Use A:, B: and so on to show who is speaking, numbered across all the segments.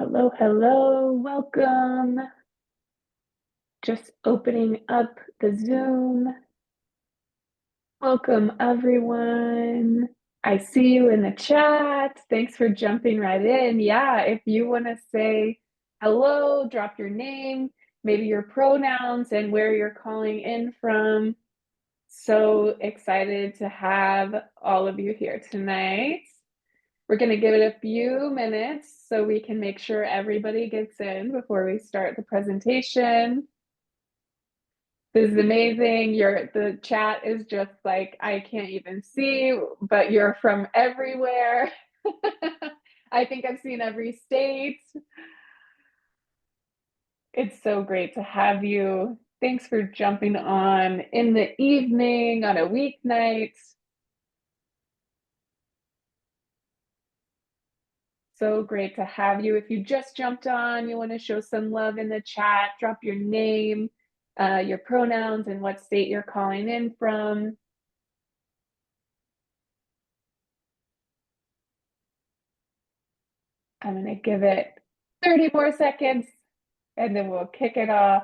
A: Hello, hello, welcome. Just opening up the Zoom. Welcome, everyone. I see you in the chat. Thanks for jumping right in. Yeah, if you want to say hello, drop your name, maybe your pronouns, and where you're calling in from. So excited to have all of you here tonight. We're going to give it a few minutes so we can make sure everybody gets in before we start the presentation. This is amazing. The chat is just like, I can't even see, but you're from everywhere. I think I've seen every state. It's so great to have you. Thanks for jumping on in the evening on a weeknight. So great to have you. If you just jumped on, you want to show some love in the chat, drop your name, your pronouns, and what state you're calling in from. I'm going to give it 30 more seconds and then we'll kick it off.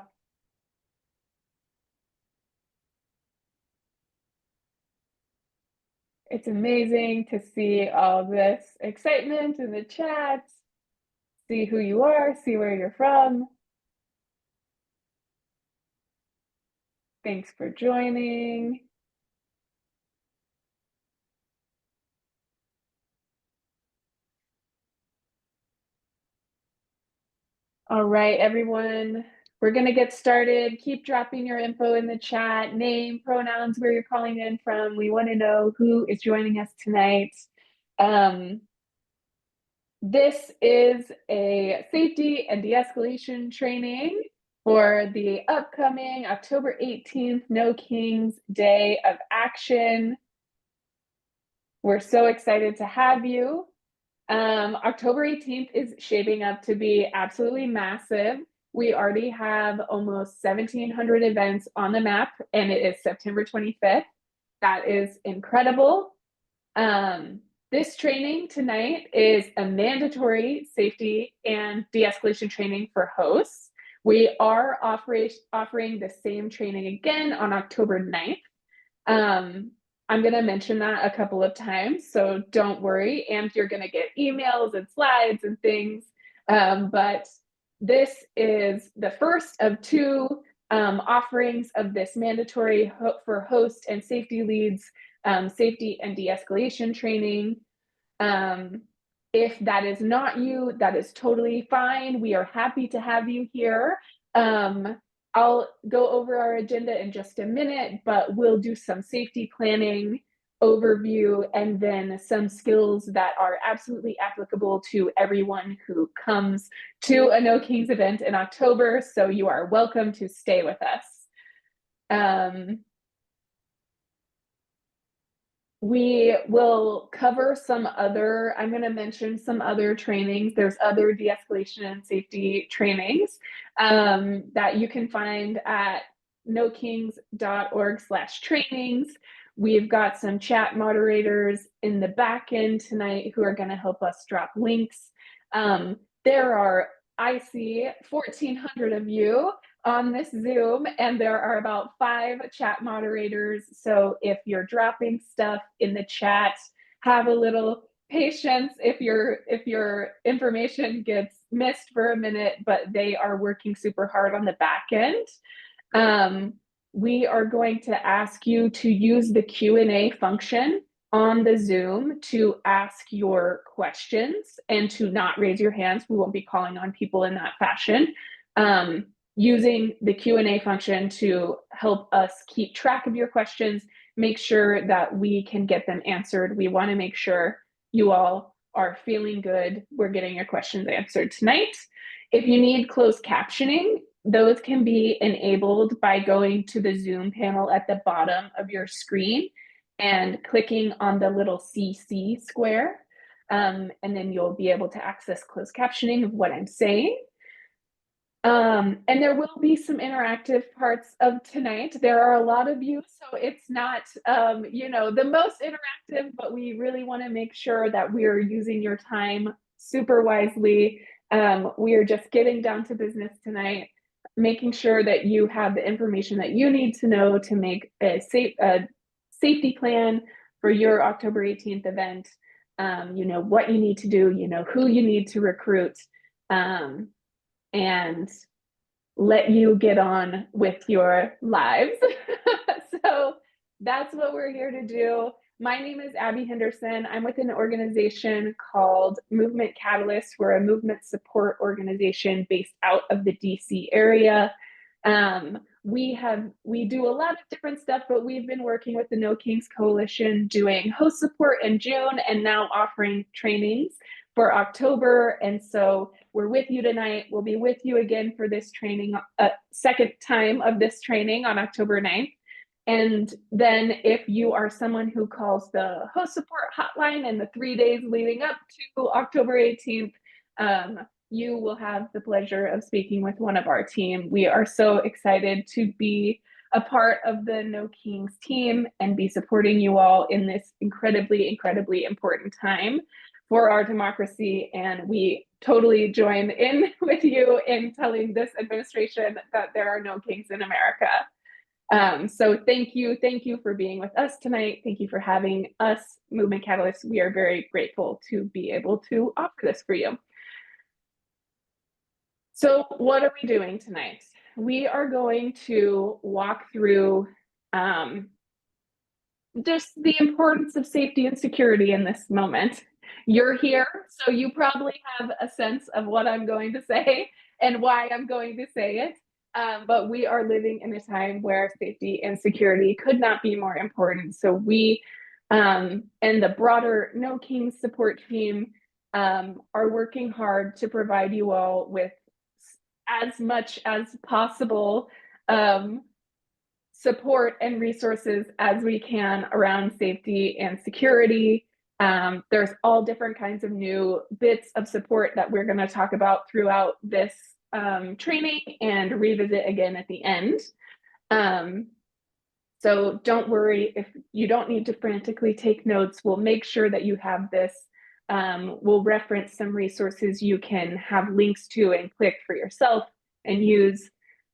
A: It's amazing to see all this excitement in the chat, see who you are, see where you're from. Thanks for joining. All right, everyone, we're going to get started. Keep dropping your info in the chat, name, pronouns, where you're calling in from. We want to know who is joining us tonight. This is a safety and de-escalation training for the upcoming October 18th No Kings Day of Action. We're so excited to have you. October 18th is shaping up to be absolutely massive. We already have almost 1,700 events on the map, and it is September 25th. That is incredible. This training tonight is a mandatory safety and de-escalation training for hosts. We are offering the same training again on October 9th. I'm going to mention that a couple of times, so don't worry. And you're going to get emails and slides and things. But this is the first of two offerings of this mandatory for host and safety leads, safety and de-escalation training. If that is not you, that is totally fine. We are happy to have you here. I'll go over our agenda in just a minute, but we'll do some safety planning overview and then some skills that are absolutely applicable to everyone who comes to a No Kings event in October. So you are welcome to stay with us. We will cover some other, I'm going to mention some other trainings. There's other de-escalation and safety trainings that you can find at nokings.org/trainings. We've got some chat moderators in the back end tonight who are going to help us drop links. There are, I see 1,400 of you on this Zoom, and there are about 5 chat moderators. So if you're dropping stuff in the chat, have a little patience if your information gets missed for a minute, but they are working super hard on the back end. We are going to ask you to use the Q&A function on the Zoom to ask your questions and to not raise your hands. We won't be calling on people in that fashion. Using the Q&A function to help us keep track of your questions, make sure that we can get them answered. We want to make sure you all are feeling good. We're getting your questions answered tonight. If you need closed captioning, those can be enabled by going to the Zoom panel at the bottom of your screen and clicking on the little CC square. And then you'll be able to access closed captioning of what I'm saying. And there will be some interactive parts of tonight. There are a lot of you, so it's not, the most interactive, but we really want to make sure that we're using your time super wisely. We are just getting down to business tonight, making sure that you have the information that you need to know to make a safety plan for your October 18th event. You know what you need to do, you know who you need to recruit, and let you get on with your lives. So that's what we're here to do. My name is Abby Henderson. I'm with an organization called Movement Catalyst. We're a movement support organization based out of the DC area. We do a lot of different stuff, but we've been working with the No Kings Coalition doing host support in June and now offering trainings for October. And so we're with you tonight. We'll be with you again for this training, second time of this training on October 9th. And then if you are someone who calls the host support hotline in the 3 days leading up to October 18th, you will have the pleasure of speaking with one of our team. We are so excited to be a part of the No Kings team and be supporting you all in this incredibly, incredibly important time for our democracy. And we totally join in with you in telling this administration that there are no kings in America. So thank you for being with us tonight. Thank you for having us, Movement Catalyst. We are very grateful to be able to offer this for you. So what are we doing tonight? We are going to walk through just the importance of safety and security in this moment. You're here, so you probably have a sense of what I'm going to say and why I'm going to say it. But we are living in a time where safety and security could not be more important. So we and the broader No Kings support team are working hard to provide you all with as much as possible support and resources as we can around safety and security. There's all different kinds of new bits of support that we're going to talk about throughout this training and revisit again at the end. So don't worry if you don't need to frantically take notes. We'll make sure that you have this. We'll reference some resources you can have links to and click for yourself and use.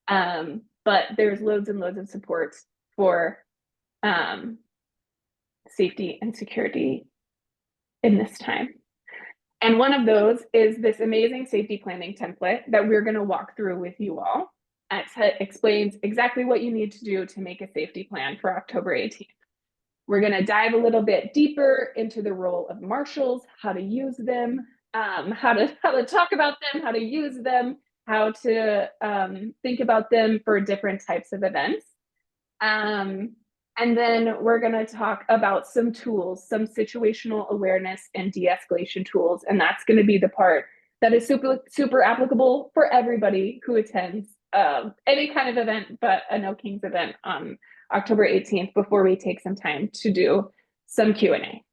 A: But there's loads and loads of support for safety and security in this time. And one of those is this amazing safety planning template that we're going to walk through with you all. It explains exactly what you need to do to make a safety plan for October 18th. We're going to dive a little bit deeper into the role of marshals, how to use them, how to talk about them, how to use them, how to think about them for different types of events. And then we're going to talk about some tools, some situational awareness and de-escalation tools. And that's going to be the part that is super applicable for everybody who attends any kind of event, but a No Kings event on October 18th before we take some time to do some Q&A.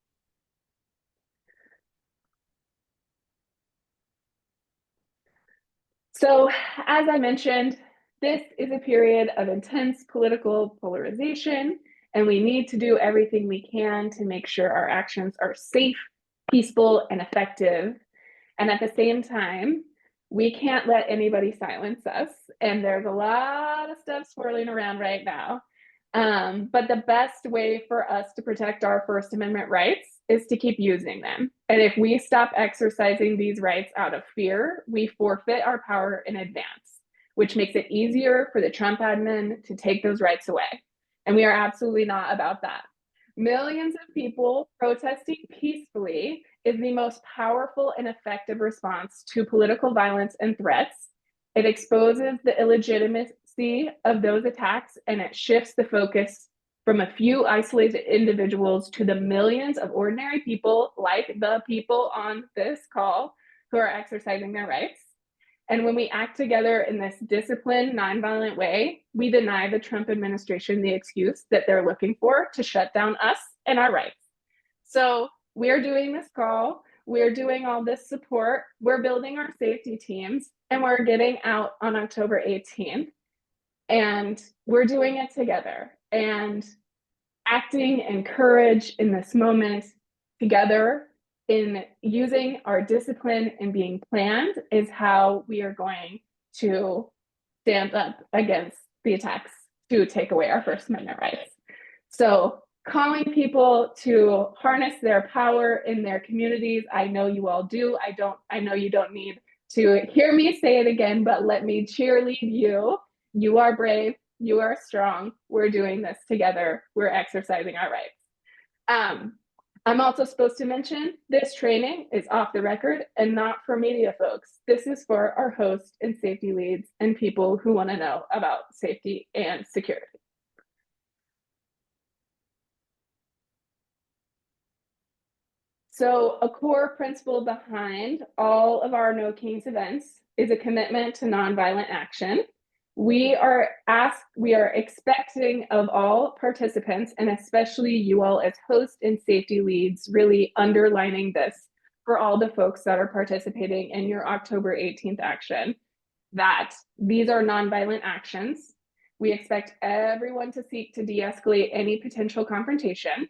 A: So as I mentioned, this is a period of intense political polarization, and we need to do everything we can to make sure our actions are safe, peaceful, and effective. And at the same time, we can't let anybody silence us. And there's a lot of stuff swirling around right now. But the best way for us to protect our First Amendment rights is to keep using them. And if we stop exercising these rights out of fear, we forfeit our power in advance, which makes it easier for the Trump admin to take those rights away. And we are absolutely not about that. Millions of people protesting peacefully is the most powerful and effective response to political violence and threats. It exposes the illegitimacy of those attacks, and it shifts the focus from a few isolated individuals to the millions of ordinary people, like the people on this call, who are exercising their rights. And when we act together in this disciplined, nonviolent way, we deny the Trump administration the excuse that they're looking for to shut down us and our rights. So we're doing this call, we're doing all this support, we're building our safety teams, and we're getting out on October 18th. And we're doing it together. And acting in courage in this moment together in using our discipline and being planned is how we are going to stand up against the attacks to take away our First Amendment rights. So calling people to harness their power in their communities. I know you all do. I know you don't need to hear me say it again, but let me cheerlead you. You are brave. You are strong. We're doing this together. We're exercising our rights. I'm also supposed to mention this training is off the record and not for media folks. This is for our hosts and safety leads and people who want to know about safety and security. So a core principle behind all of our No Kings events is a commitment to nonviolent action. We are expecting of all participants, and especially you all as hosts and safety leads, really underlining this for all the folks that are participating in your October 18th action, that these are nonviolent actions. We expect everyone to seek to de-escalate any potential confrontation,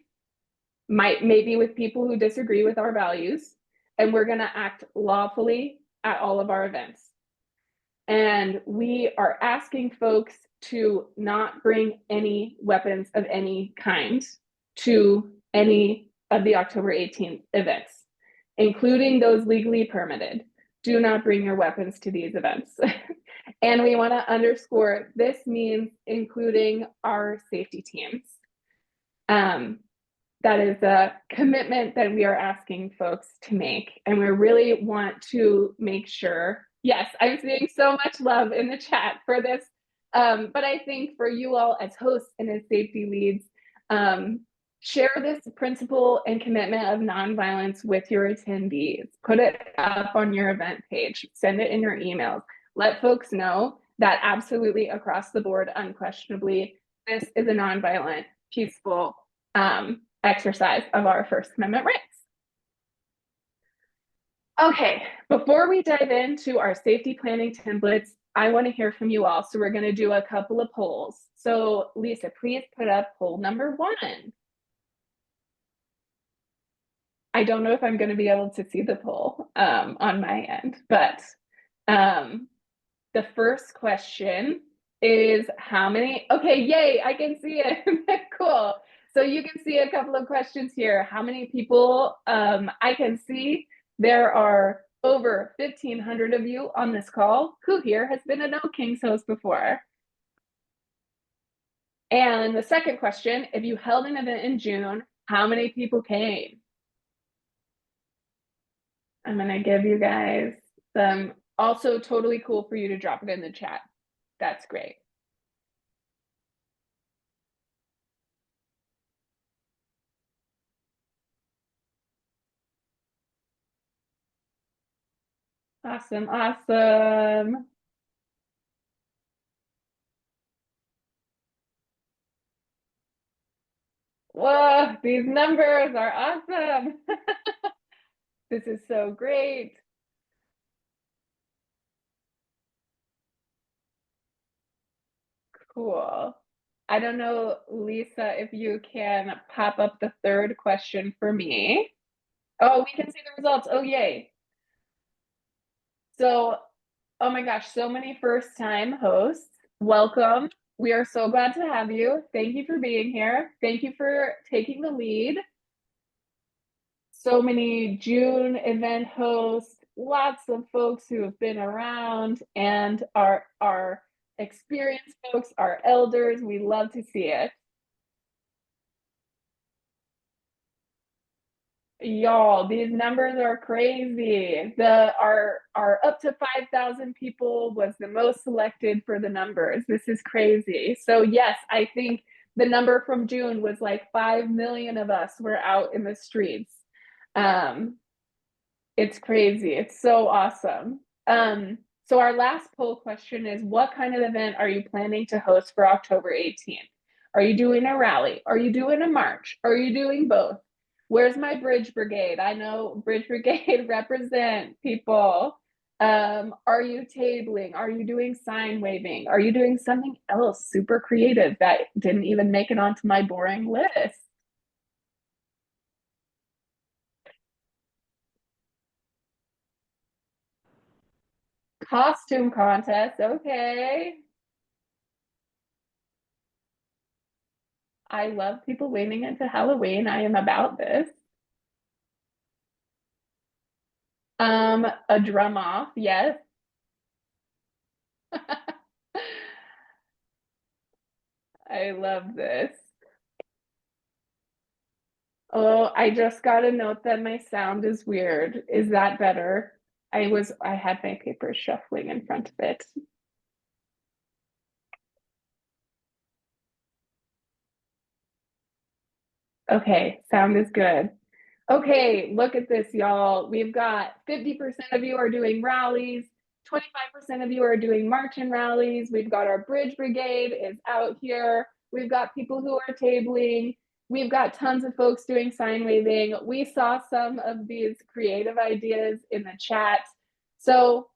A: maybe with people who disagree with our values, and we're going to act lawfully at all of our events. And we are asking folks to not bring any weapons of any kind to any of the October 18th events, including those legally permitted. Do not bring your weapons to these events. And we want to underscore this means including our safety teams. That is a commitment that we are asking folks to make. And we really want to make sure, yes, I'm seeing so much love in the chat for this. But I think for you all as hosts and as safety leads, share this principle and commitment of nonviolence with your attendees. Put it up on your event page, send it in your emails. Let folks know that absolutely across the board, unquestionably, this is a nonviolent, peaceful exercise of our First Amendment rights. Okay, before we dive into our safety planning templates, I want to hear from you all. So we're going to do a couple of polls. So Lisa, please put up poll number 1. I don't know if I'm going to be able to see the poll on my end, but the first question is how many, okay, yay, I can see it. Cool. So you can see a couple of questions here. How many people, I can see there are over 1,500 of you on this call. Who here has been a No Kings host before? And the second question, if you held an event in June, how many people came? I'm going to give you guys some, also totally cool for you to drop it in the chat. That's great. Awesome, awesome. Whoa, these numbers are awesome. This is so great. Cool. I don't know, Lisa, if you can pop up the third question for me. Oh, we can see the results. Oh, yay. So, oh my gosh, so many first-time hosts. Welcome. We are so glad to have you. Thank you for being here. Thank you for taking the lead. So many June event hosts, lots of folks who have been around and are experienced folks, our elders. We love to see it. Y'all, these numbers are crazy. Our up to 5,000 people was the most selected for the numbers. This is crazy. So yes, I think the number from June was like 5 million of us were out in the streets. It's crazy. It's so awesome. So our last poll question is, what kind of event are you planning to host for October 18th? Are you doing a rally? Are you doing a march? Are you doing both? Where's my Bridge Brigade? I know Bridge Brigade represent people. Are you tabling? Are you doing sign waving? Are you doing something else super creative that didn't even make it onto my boring list? Costume contest, okay. I love people leaning into Halloween. I am about this. A drum off, yes. I love this. Oh, I just got a note that my sound is weird. Is that better? I had my papers shuffling in front of it. Okay, sound is good. Okay, look at this, y'all. We've got 50% of you are doing rallies, 25% of you are doing march and rallies. We've got our bridge brigade is out here. We've got people who are tabling. We've got tons of folks doing sign waving. We saw some of these creative ideas in the chat. So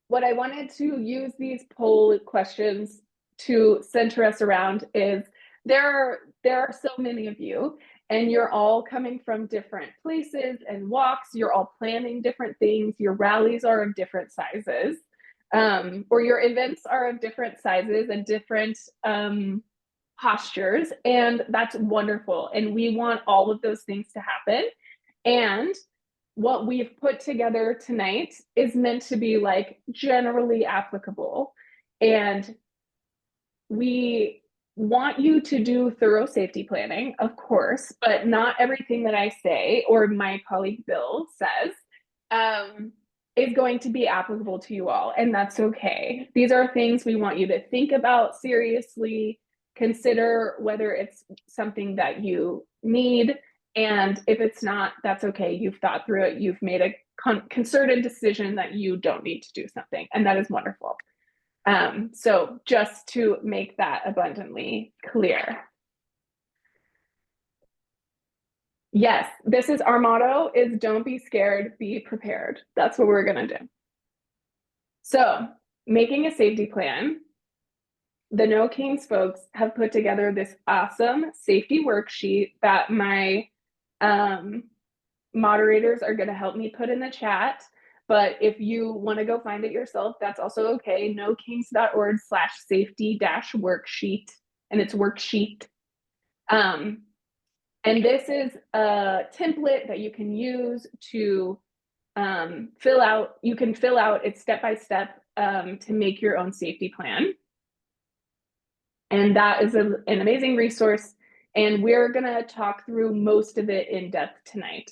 A: what I wanted to use these poll questions to center us around is there are so many of you, and you're all coming from different places and walks. You're all planning different things. Your rallies are of different sizes, or your events are of different sizes and different postures, and that's wonderful. And we want all of those things to happen. And what we've put together tonight is meant to be like generally applicable. And we want you to do thorough safety planning, of course, but not everything that I say or my colleague Bill says is going to be applicable to you all. And that's okay. These are things we want you to think about seriously, consider whether it's something that you need. And if it's not, that's okay. You've thought through it. You've made a concerted decision that you don't need to do something. And that is wonderful. So just to make that abundantly clear. Yes, this is our motto is don't be scared, be prepared. That's what we're going to do. So making a safety plan, the No Kings folks have put together this awesome safety worksheet that my moderators are going to help me put in the chat. But if you want to go find it yourself, that's also okay. nokings.org/safety-worksheet, and it's worksheet. And this is a template that you can use to fill out. You can fill out it step-by-step to make your own safety plan. And that is an amazing resource. And we're going to talk through most of it in depth tonight.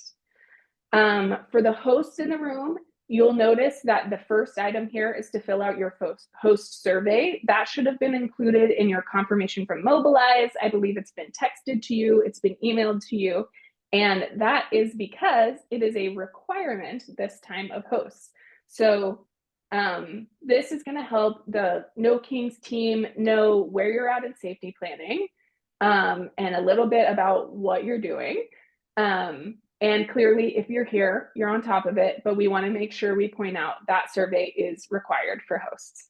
A: For the hosts in the room, you'll notice that the first item here is to fill out your host survey. That should have been included in your confirmation from Mobilize. I believe it's been texted to you, it's been emailed to you, and that is because it is a requirement this time of hosts. So this is going to help the No Kings team know where you're at in safety planning, and a little bit about what you're doing. And clearly, if you're here, you're on top of it, but we want to make sure we point out that survey is required for hosts.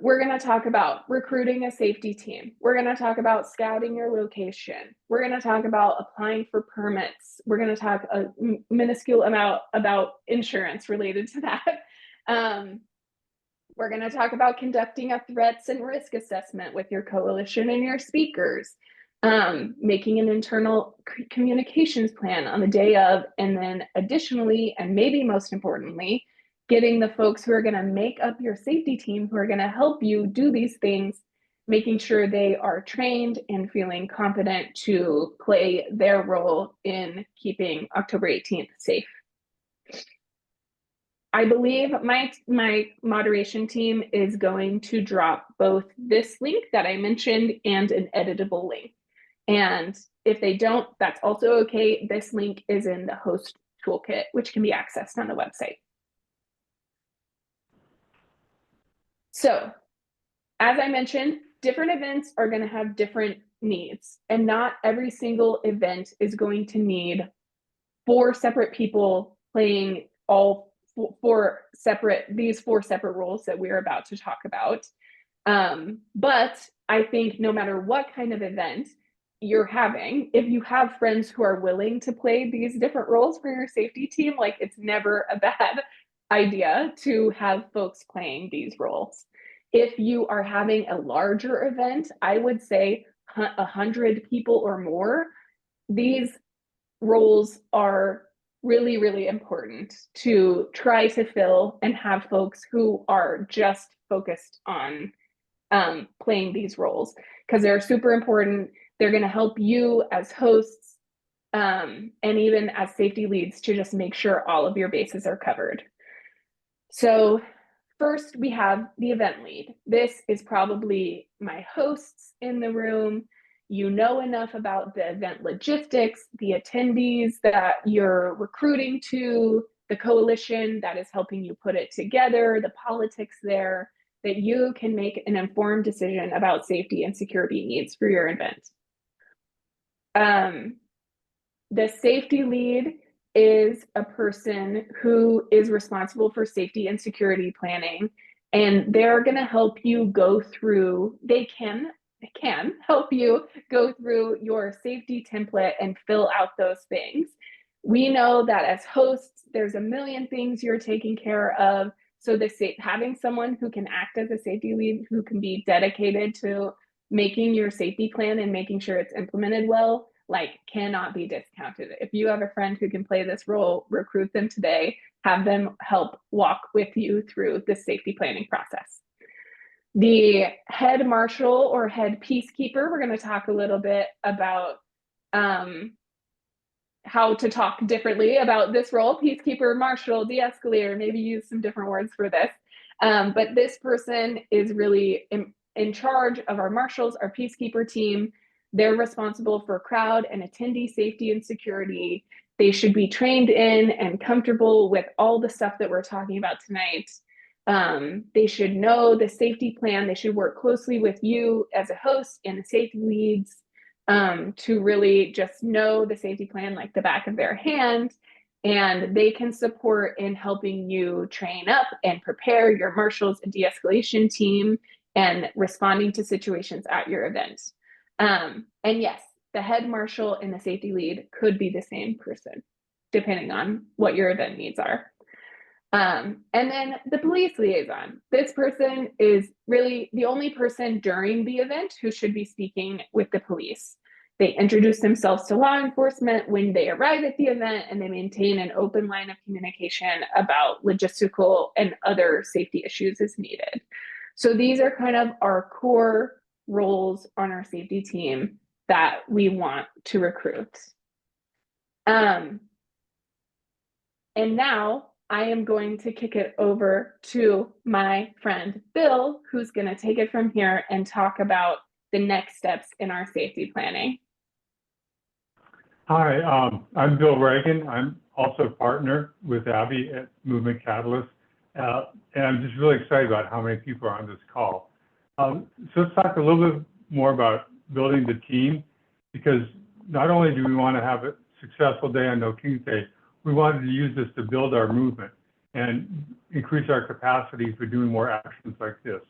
A: We're going to talk about recruiting a safety team. We're going to talk about scouting your location. We're going to talk about applying for permits. We're going to talk a minuscule amount about insurance related to that. We're going to talk about conducting a threats and risk assessment with your coalition and your speakers. Making an internal communications plan on the day of, and then additionally, and maybe most importantly, getting the folks who are going to make up your safety team, who are going to help you do these things, making sure they are trained and feeling confident to play their role in keeping October 18th safe. I believe my moderation team is going to drop both this link that I mentioned and an editable link. And if they don't, that's also okay. This link is in the host toolkit, which can be accessed on the website. So, as I mentioned, different events are going to have different needs, and not every single event is going to need 4 separate people playing all 4 separate roles that we're about to talk about. But I think no matter what kind of event you're having, if you have friends who are willing to play these different roles for your safety team, like it's never a bad idea to have folks playing these roles. If you are having a larger event, I would say 100 people or more, these roles are really, really important to try to fill and have folks who are just focused on playing these roles because they're super important. They're going to help you as hosts and even as safety leads to just make sure all of your bases are covered. So first we have the event lead. This is probably my hosts in the room. You know enough about the event logistics, the attendees that you're recruiting to, the coalition that is helping you put it together, the politics there, that you can make an informed decision about safety and security needs for your event. The safety lead is a person who is responsible for safety and security planning, and they're going to help you go through, they can help you go through your safety template and fill out those things. We know that as hosts, there's a million things you're taking care of. So having someone who can act as a safety lead, who can be dedicated to making your safety plan and making sure it's implemented well, like, cannot be discounted. If you have a friend who can play this role, recruit them today, have them help walk with you through the safety planning process. The head marshal or head peacekeeper, we're going to talk a little bit about how to talk differently about this role. Peacekeeper, marshal, de-escalator, maybe use some different words for this. But this person is really in charge of our marshals, our peacekeeper team. They're responsible for crowd and attendee safety and security. They should be trained in and comfortable with all the stuff that we're talking about tonight. They should know the safety plan. They should work closely with you as a host and the safety leads to really just know the safety plan like the back of their hand. And they can support in helping you train up and prepare your marshals and de-escalation team and responding to situations at your event. And yes, the head marshal and the safety lead could be the same person, depending on what your event needs are. And then the police liaison. This person is really the only person during the event who should be speaking with the police. They introduce themselves to law enforcement when they arrive at the event, and they maintain an open line of communication about logistical and other safety issues as needed. So these are kind of our core roles on our safety team that we want to recruit. And now I am going to kick it over to my friend Bill, who's going to take it from here and talk about the next steps in our safety planning.
B: Hi, I'm Bill Reagan. I'm also a partner with Abby at Movement Catalyst, and I'm just really excited about how many people are on this call. So let's talk a little bit more about building the team, because not only do we want to have a successful day on No King's Day, we wanted to use this to build our movement and increase our capacity for doing more actions like this.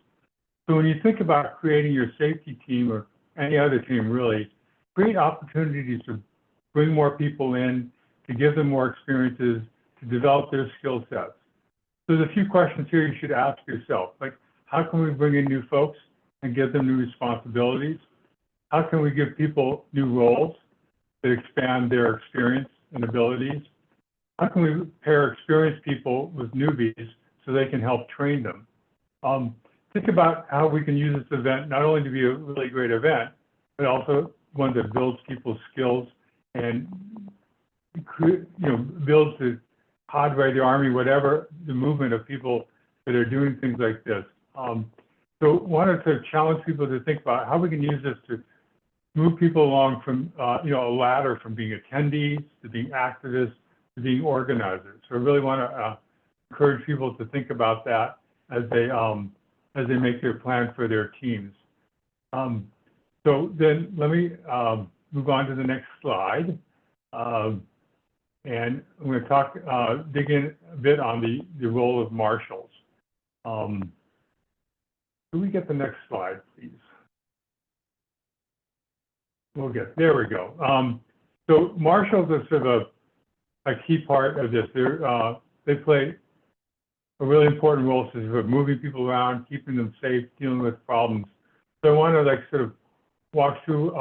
B: So when you think about creating your safety team or any other team, really, create opportunities to bring more people in, to give them more experiences, to develop their skill sets. So there's a few questions here you should ask yourself, like, how can we bring in new folks and give them new responsibilities? How can we give people new roles that expand their experience and abilities? How can we pair experienced people with newbies so they can help train them? Think about how we can use this event not only to be a really great event, but also one that builds people's skills and builds the cadre, the army, whatever, the movement of people that are doing things like this. So wanted to challenge people to think about how we can use this to move people along from a ladder from being attendees to being activists to being organizers. So I really want to encourage people to think about that as they make their plan for their teams. So then let me move on to the next slide. And I'm going to dig in a bit on the role of marshals. Can we get the next slide, please? There we go. So marshals are sort of a key part of this. They play a really important role, so sort of moving people around, keeping them safe, dealing with problems. So I want to like sort of walk through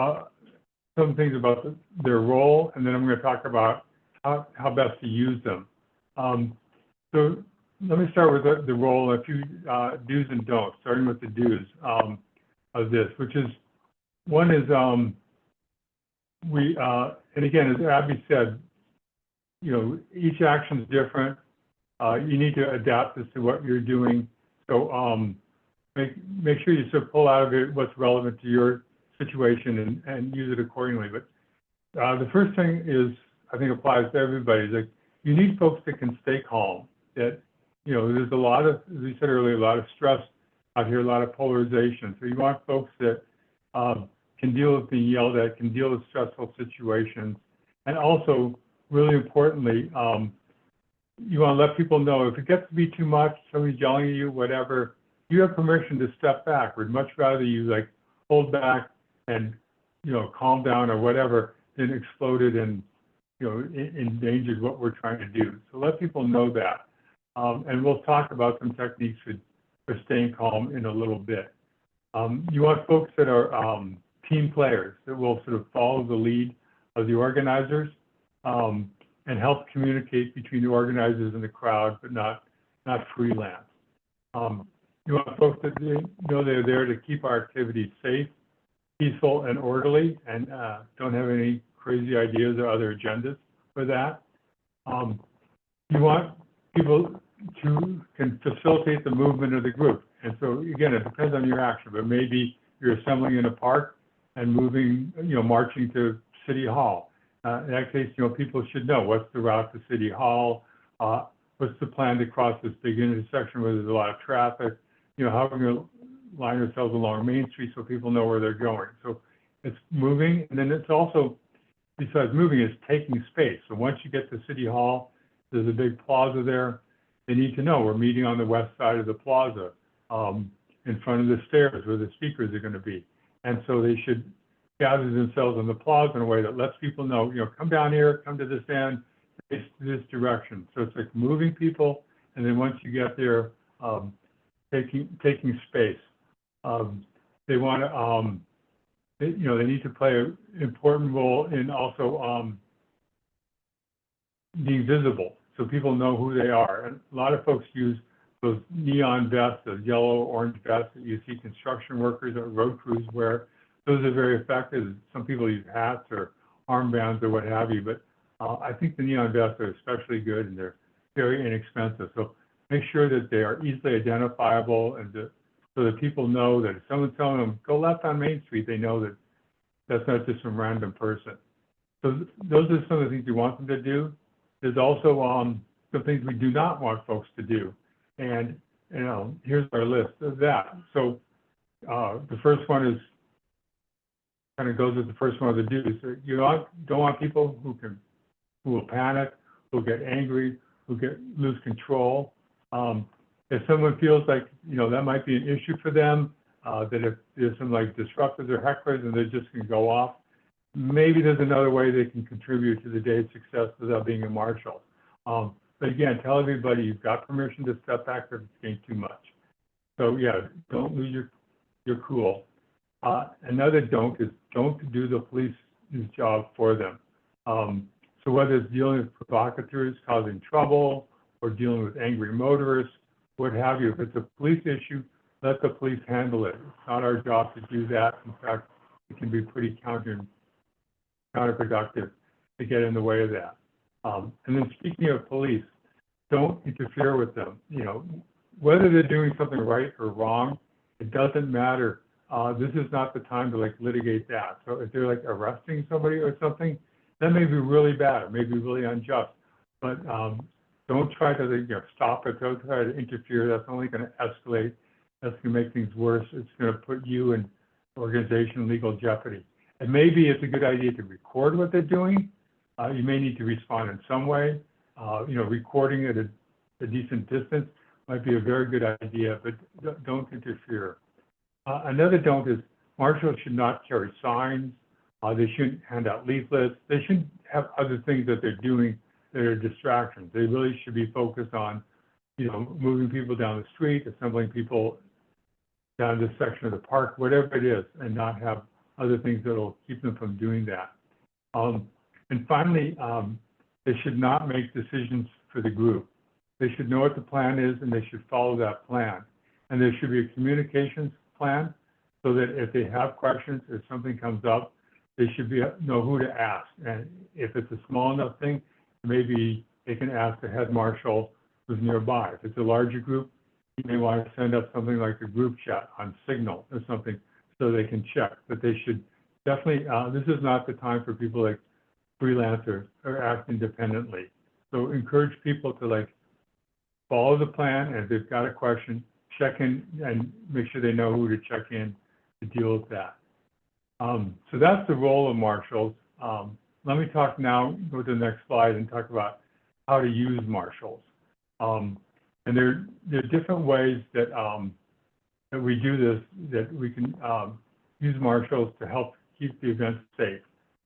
B: some things about their role, and then I'm going to talk about how best to use them. So let me start with the role and a few do's and don'ts, starting with the do's of this, which is, one is, and again, as Abby said, you know, each action is different. You need to adapt this to what you're doing. So make sure you sort of pull out of it what's relevant to your situation and use it accordingly. But the first thing is, I think applies to everybody, is like, you need folks that can stay calm. That, you know, there's a lot of, as we said earlier, a lot of stress out here, a lot of polarization. So you want folks that can deal with being yelled at, can deal with stressful situations. And also, really importantly, you want to let people know if it gets to be too much, somebody's yelling at you, whatever, you have permission to step back. We'd much rather you like hold back and, you know, calm down or whatever than exploded and, you know, endangered what we're trying to do. So let people know that. And we'll talk about some techniques for staying calm in a little bit. You want folks that are team players, that will sort of follow the lead of the organizers and help communicate between the organizers and the crowd, but not freelance. You want folks that know they're there to keep our activities safe, peaceful, and orderly, and don't have any crazy ideas or other agendas for that. You want people can facilitate the movement of the group. And so again, it depends on your action, but maybe you're assembling in a park and moving, you know, marching to City Hall. In that case, you know, people should know what's the route to City Hall, what's the plan to cross this big intersection where there's a lot of traffic, you know, how we're going to line ourselves along Main Street so people know where they're going. So it's moving, and then it's also, besides moving, is taking space. So once you get to City Hall, there's a big plaza there. They need to know we're meeting on the west side of the plaza, in front of the stairs where the speakers are going to be. And so they should gather themselves on the plaza in a way that lets people know, you know, come down here, come to this end, face this direction. So it's like moving people, and then once you get there, taking space. They want to, you know, they need to play an important role in also being visible, so people know who they are. And a lot of folks use those neon vests, those yellow, orange vests that you see construction workers or road crews wear. Those are very effective. Some people use hats or armbands or what have you, but I think the neon vests are especially good, and they're very inexpensive. So make sure that they are easily identifiable, and so that people know that if someone's telling them, go left on Main Street, they know that that's not just some random person. So those are some of the things we want them to do. There's also some things we do not want folks to do. And, you know, here's our list of that. So the first one is, kind of goes with the first one of the do's. You don't want people who will panic, who get angry, who lose control. If someone feels like, you know, that might be an issue for them, that if there's some like disruptors or hecklers and they're just going to go off, maybe there's another way they can contribute to the day's success without being a marshal. But again, tell everybody you've got permission to step back if it's getting too much. So yeah, don't lose your cool. Another don't is don't do the police's job for them. So whether it's dealing with provocateurs causing trouble or dealing with angry motorists, what have you, if it's a police issue, let the police handle it. It's not our job to do that. In fact, it can be pretty counterproductive to get in the way of that. And then speaking of police, don't interfere with them. You know, whether they're doing something right or wrong, it doesn't matter. This is not the time to like litigate that. So if they're like arresting somebody or something, that may be really bad, or may be really unjust. But don't try to, you know, stop it. Don't try to interfere. That's only going to escalate. That's going to make things worse. It's going to put you in organization legal jeopardy. And maybe it's a good idea to record what they're doing. You may need to respond in some way. You know, recording at a decent distance might be a very good idea, but don't interfere. Another don't is marshals should not carry signs. They shouldn't hand out leaflets. They shouldn't have other things that they're doing that are distractions. They really should be focused on moving people down the street, assembling people down this section of the park, whatever it is, and not have other things that will keep them from doing that. And finally, they should not make decisions for the group. They should know what the plan is, and they should follow that plan. And there should be a communications plan so that if they have questions, if something comes up, they should know who to ask. And if it's a small enough thing, maybe they can ask the head marshal who's nearby. If it's a larger group, you may want to send up something like a group chat on Signal or something so they can check. But they should definitely, this is not the time for people like freelancers or act independently. So encourage people to follow the plan, and if they've got a question, check in and make sure they know who to check in to deal with that. So that's the role of marshals. Let me talk now, go to the next slide and talk about how to use marshals. And there are different ways that that we do this, that we can use marshals to help keep the event safe.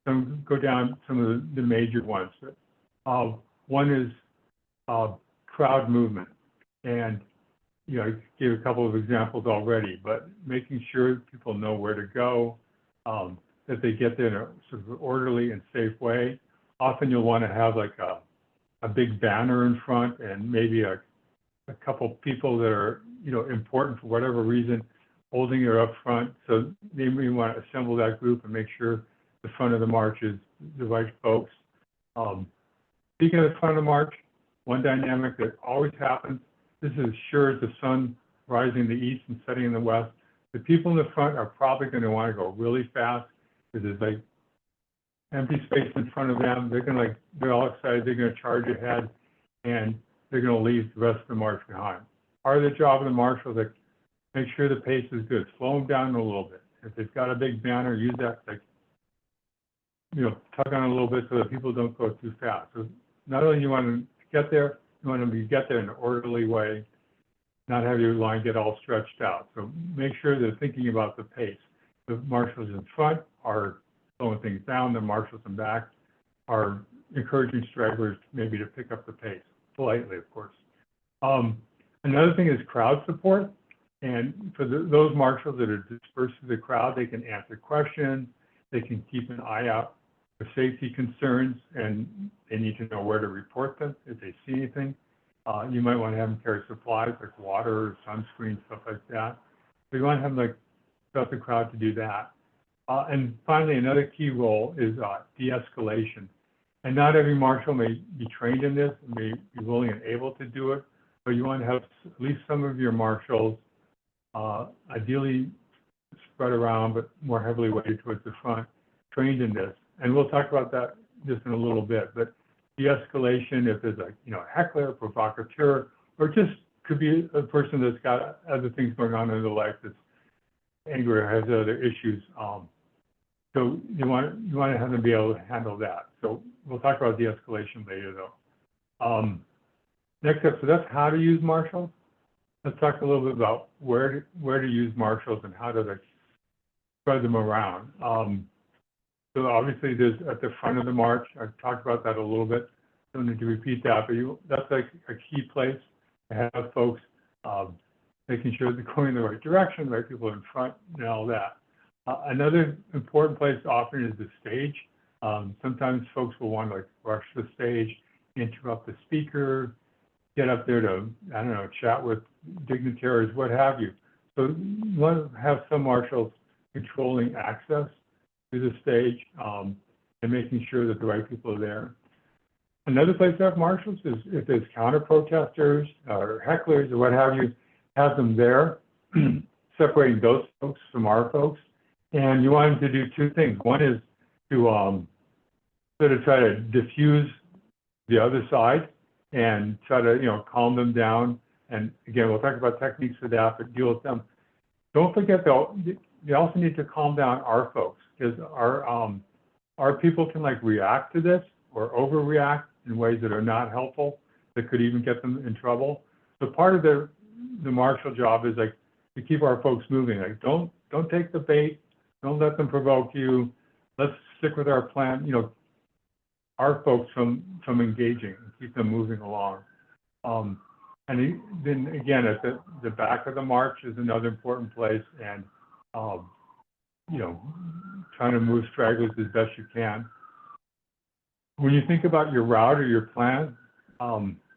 B: So go down some of the major ones. One is crowd movement, and I gave a couple of examples already, but making sure people know where to go, that they get there in a sort of orderly and safe way. Often you'll want to have a big banner in front and maybe a couple people that are important for whatever reason holding it up front. So they may want to assemble that group and make sure the front of the march is the right folks. Speaking of the front of the march, one dynamic that always happens, this is sure as the sun rising in the east and setting in the west, the people in the front are probably going to want to go really fast because there's empty space in front of them. They're all excited, they're going to charge ahead, and they're going to leave the rest of the march behind. Part of the job of the marshal is make sure the pace is good, slow them down a little bit. If they've got a big banner, use that tug on it a little bit so that people don't go too fast. So not only you want to get there, you want to get there in an orderly way, not have your line get all stretched out. So make sure they're thinking about the pace. The marshals in front are slowing things down, the marshals in back are encouraging stragglers maybe to pick up the pace, politely, of course. Another thing is crowd support. And for those marshals that are dispersed through the crowd, they can answer questions, they can keep an eye out for safety concerns, and they need to know where to report them if they see anything. You might want to have them carry supplies like water, sunscreen, stuff like that. So you want to have them throughout the crowd to do that. And finally, another key role is de-escalation. And not every marshal may be trained in this, may be willing and able to do it, but you want to have at least some of your marshals, ideally spread around, but more heavily weighted towards the front, trained in this. And we'll talk about that just in a little bit. But de-escalation, if there's a heckler, provocateur, or just could be a person that's got other things going on in their life that's angry or has other issues. So you want to have them be able to handle that. So we'll talk about de-escalation later, though. Next up, so that's how to use marshals. Let's talk a little bit about where to use marshals and how to spread them around. So obviously, there's at the front of the march. I've talked about that a little bit. Don't need to repeat that, but that's a key place to have folks making sure they're going in the right direction, the right people in front, and all that. Another important place often is the stage. Sometimes folks will want to rush the stage, interrupt the speaker, get up there to, chat with dignitaries, what have you. So you want to have some marshals controlling access to the stage and making sure that the right people are there. Another place to have marshals is if there's counter-protesters or hecklers or what have you, have them there, separating those folks from our folks. And you want them to do two things. One is to sort of try to diffuse the other side and try to, calm them down. And again, we'll talk about techniques for that, but deal with them. Don't forget, though, you also need to calm down our folks, because our people can react to this or overreact in ways that are not helpful, that could even get them in trouble. So part of the marshal job is to keep our folks moving. Don't take the bait. Don't let them provoke you. Let's stick with our plan. Our folks from engaging and keep them moving along. then again, at the back of the march is another important place, and um, you know, trying to move stragglers as best you can. When you think about your route or your plan,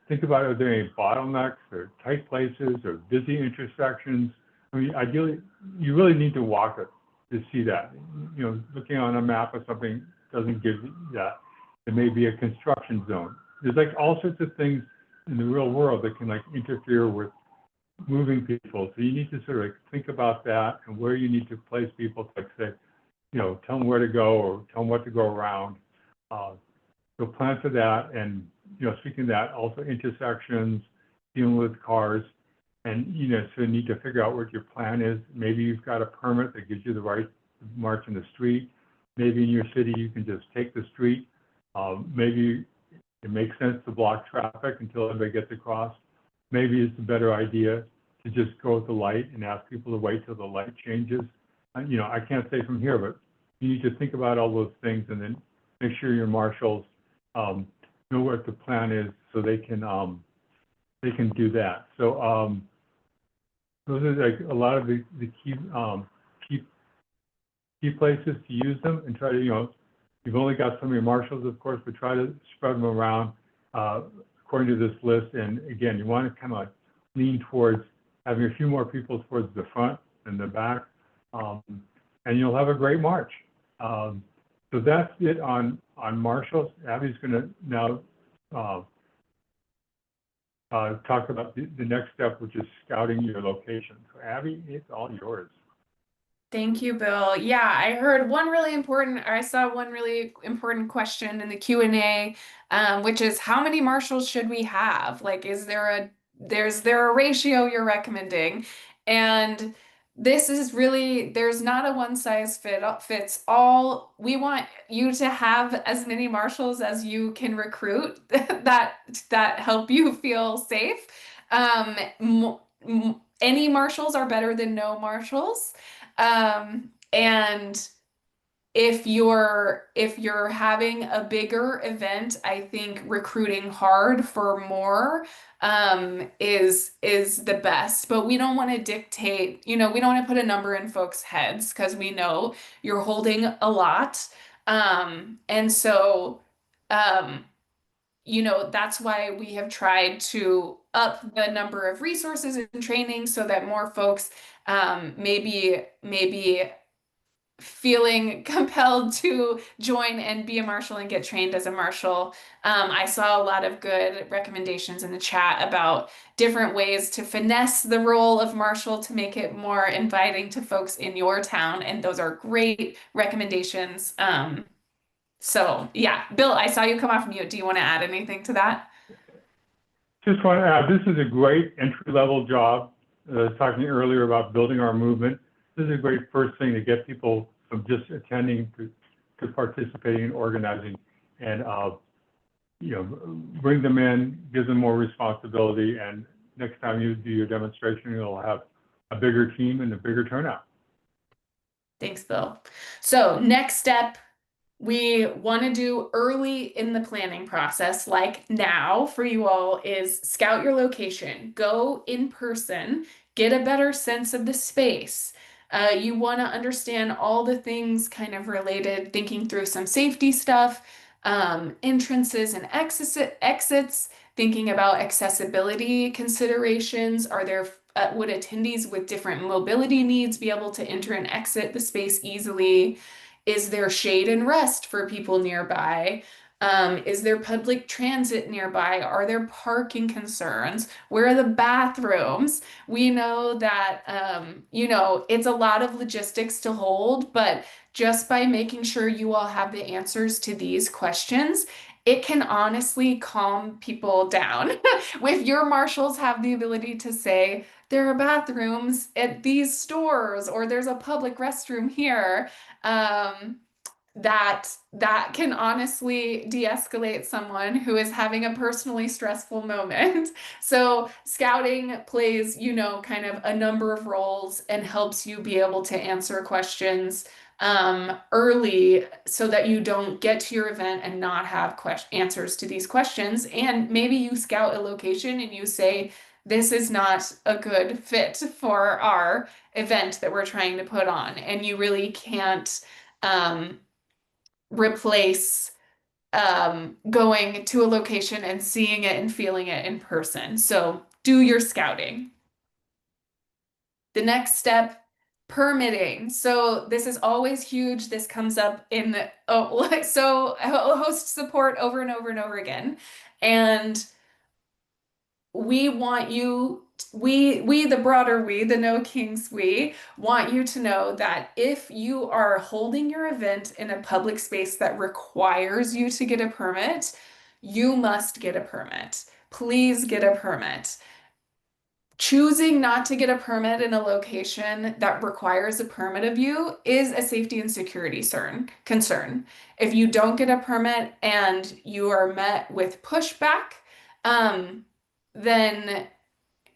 B: think about, are there any bottlenecks or tight places or busy intersections? I mean, ideally, you really need to walk it to see that. You know, looking on a map or something doesn't give you that. It may be a construction zone. There's like all sorts of things in the real world that can like interfere with moving people. So you need to sort of like think about that and where you need to place people to like say, you know, tell them where to go or tell them what to go around. So plan for that. And, you know, speaking of that, also intersections, dealing with cars. And, you know, so you need to figure out what your plan is. Maybe you've got a permit that gives you the right to march in the street. Maybe in your city, you can just take the street. Maybe it makes sense to block traffic until everybody gets across. Maybe it's a better idea to just go with the light and ask people to wait till the light changes. You know, I can't say from here, but you need to think about all those things and then make sure your marshals know what the plan is so they can do that. So those are like a lot of the key places to use them, and try to, you know, you've only got some of your marshals, of course, but try to spread them around according to this list. And again, you want to kind of like lean towards having a few more people towards the front and the back, and you'll have a great march. So that's it on marshals. Abby's going to now talk about the next step, which is scouting your location. So Abby, it's all yours.
C: Thank you, Bill. Yeah, I saw one really important question in the Q&A, which is how many marshals should we have? Like, is there a ratio you're recommending? And this is really, there's not a one size fits all. We want you to have as many marshals as you can recruit that help you feel safe. Any marshals are better than no marshals. And if you're having a bigger event, I think recruiting hard for more is the best. But we don't want to dictate, we don't want to put a number in folks' heads because we know you're holding a lot. And so that's why we have tried to up the number of resources and training so that more folks maybe feeling compelled to join and be a marshal and get trained as a marshal. I saw a lot of good recommendations in the chat about different ways to finesse the role of marshal to make it more inviting to folks in your town, and those are great recommendations. So yeah, Bill, I saw you come off mute. Do you want to add anything to that?
B: Just want to add, this is a great entry-level job. Talking earlier about building our movement. This is a great first thing to get people from just attending to participating and organizing, and bring them in, give them more responsibility, and next time you do your demonstration, you'll have a bigger team and a bigger turnout.
C: Thanks, Bill. So next step, we want to do early in the planning process, like now for you all, is scout your location, go in person, get a better sense of the space. You want to understand all the things kind of related, thinking through some safety stuff, entrances and exits, thinking about accessibility considerations. Would attendees with different mobility needs be able to enter and exit the space easily? Is there shade and rest for people nearby? Is there public transit nearby? Are there parking concerns? Where are the bathrooms? We know that, it's a lot of logistics to hold, but just by making sure you all have the answers to these questions, it can honestly calm people down. If your marshals have the ability to say, there are bathrooms at these stores, or there's a public restroom here, that can honestly de-escalate someone who is having a personally stressful moment. So scouting plays, kind of a number of roles and helps you be able to answer questions early so that you don't get to your event and not have answers to these questions. And maybe you scout a location and you say, this is not a good fit for our event that we're trying to put on. And you really can't replace going to a location and seeing it and feeling it in person. So do your scouting. The next step, permitting. So this is always huge. This comes up in host support over and over and over again. And we want you, the broader we, the No Kings we, want you to know that if you are holding your event in a public space that requires you to get a permit, you must get a permit. Please get a permit. Choosing not to get a permit in a location that requires a permit of you is a safety and security concern. If you don't get a permit and you are met with pushback, then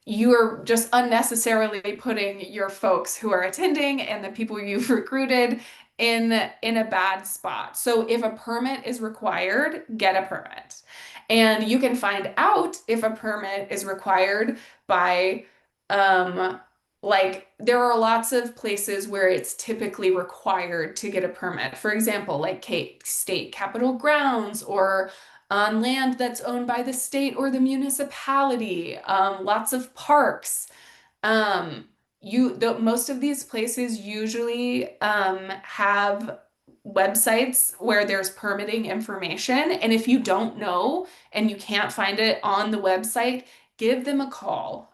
C: you are just unnecessarily putting your folks who are attending and the people you've recruited in a bad spot. So if a permit is required, get a permit. And you can find out if a permit is required by like there are lots of places where it's typically required to get a permit. For example, like state capitol grounds or on land that's owned by the state or the municipality, lots of parks. Most of these places usually have websites where there's permitting information. And if you don't know and you can't find it on the website, give them a call.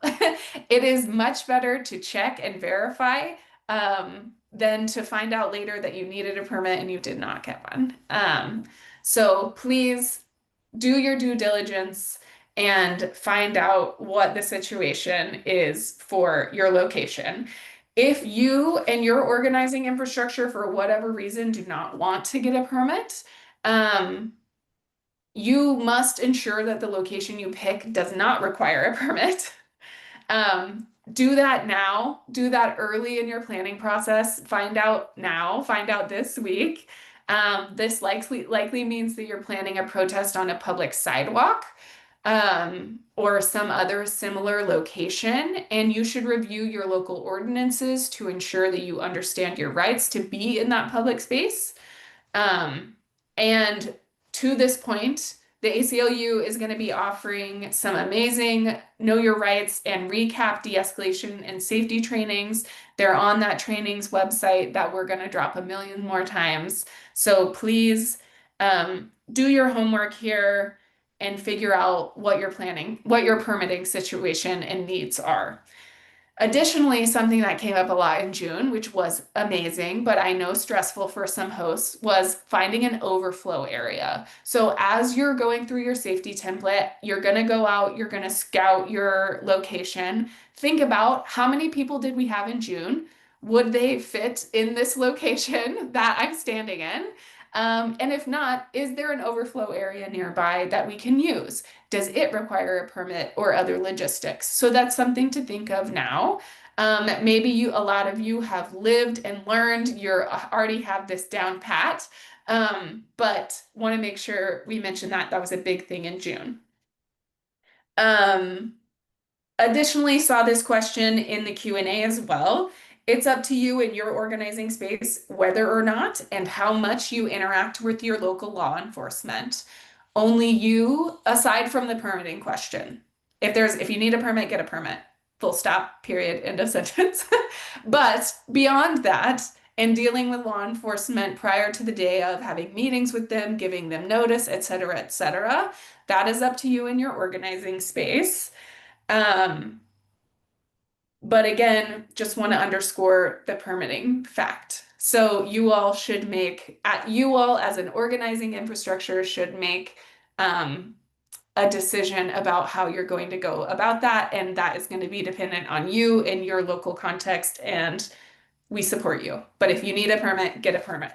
C: It is much better to check and verify than to find out later that you needed a permit and you did not get one. So please do your due diligence and find out what the situation is for your location. If you and your organizing infrastructure, for whatever reason, do not want to get a permit, you must ensure that the location you pick does not require a permit. Do that now. Do that early in your planning process. Find out now. Find out this week. This likely means that you're planning a protest on a public sidewalk or some other similar location, and you should review your local ordinances to ensure that you understand your rights to be in that public space. And to this point, the ACLU is going to be offering some amazing Know Your Rights and recap de-escalation and safety trainings. They're on that trainings website that we're going to drop a million more times. So please do your homework here and figure out what your permitting situation and needs are. Additionally, something that came up a lot in June, which was amazing, but I know stressful for some hosts, was finding an overflow area. So as you're going through your safety template, you're going to go out, you're going to scout your location. Think about how many people did we have in June? Would they fit in this location that I'm standing in? And if not, is there an overflow area nearby that we can use? Does it require a permit or other logistics? So that's something to think of now. Maybe a lot of you have lived and learned, already have this down pat, but want to make sure we mention that was a big thing in June. Additionally, saw this question in the Q&A as well. It's up to you in your organizing space whether or not and how much you interact with your local law enforcement. Only you, aside from the permitting question. If you need a permit, get a permit. Full stop, period, end of sentence. But beyond that, and dealing with law enforcement prior to the day of having meetings with them, giving them notice, etc., that is up to you in your organizing space. But again, just want to underscore the permitting fact. So you all as an organizing infrastructure should make a decision about how you're going to go about that. And that is going to be dependent on you and your local context, and we support you. But if you need a permit, get a permit.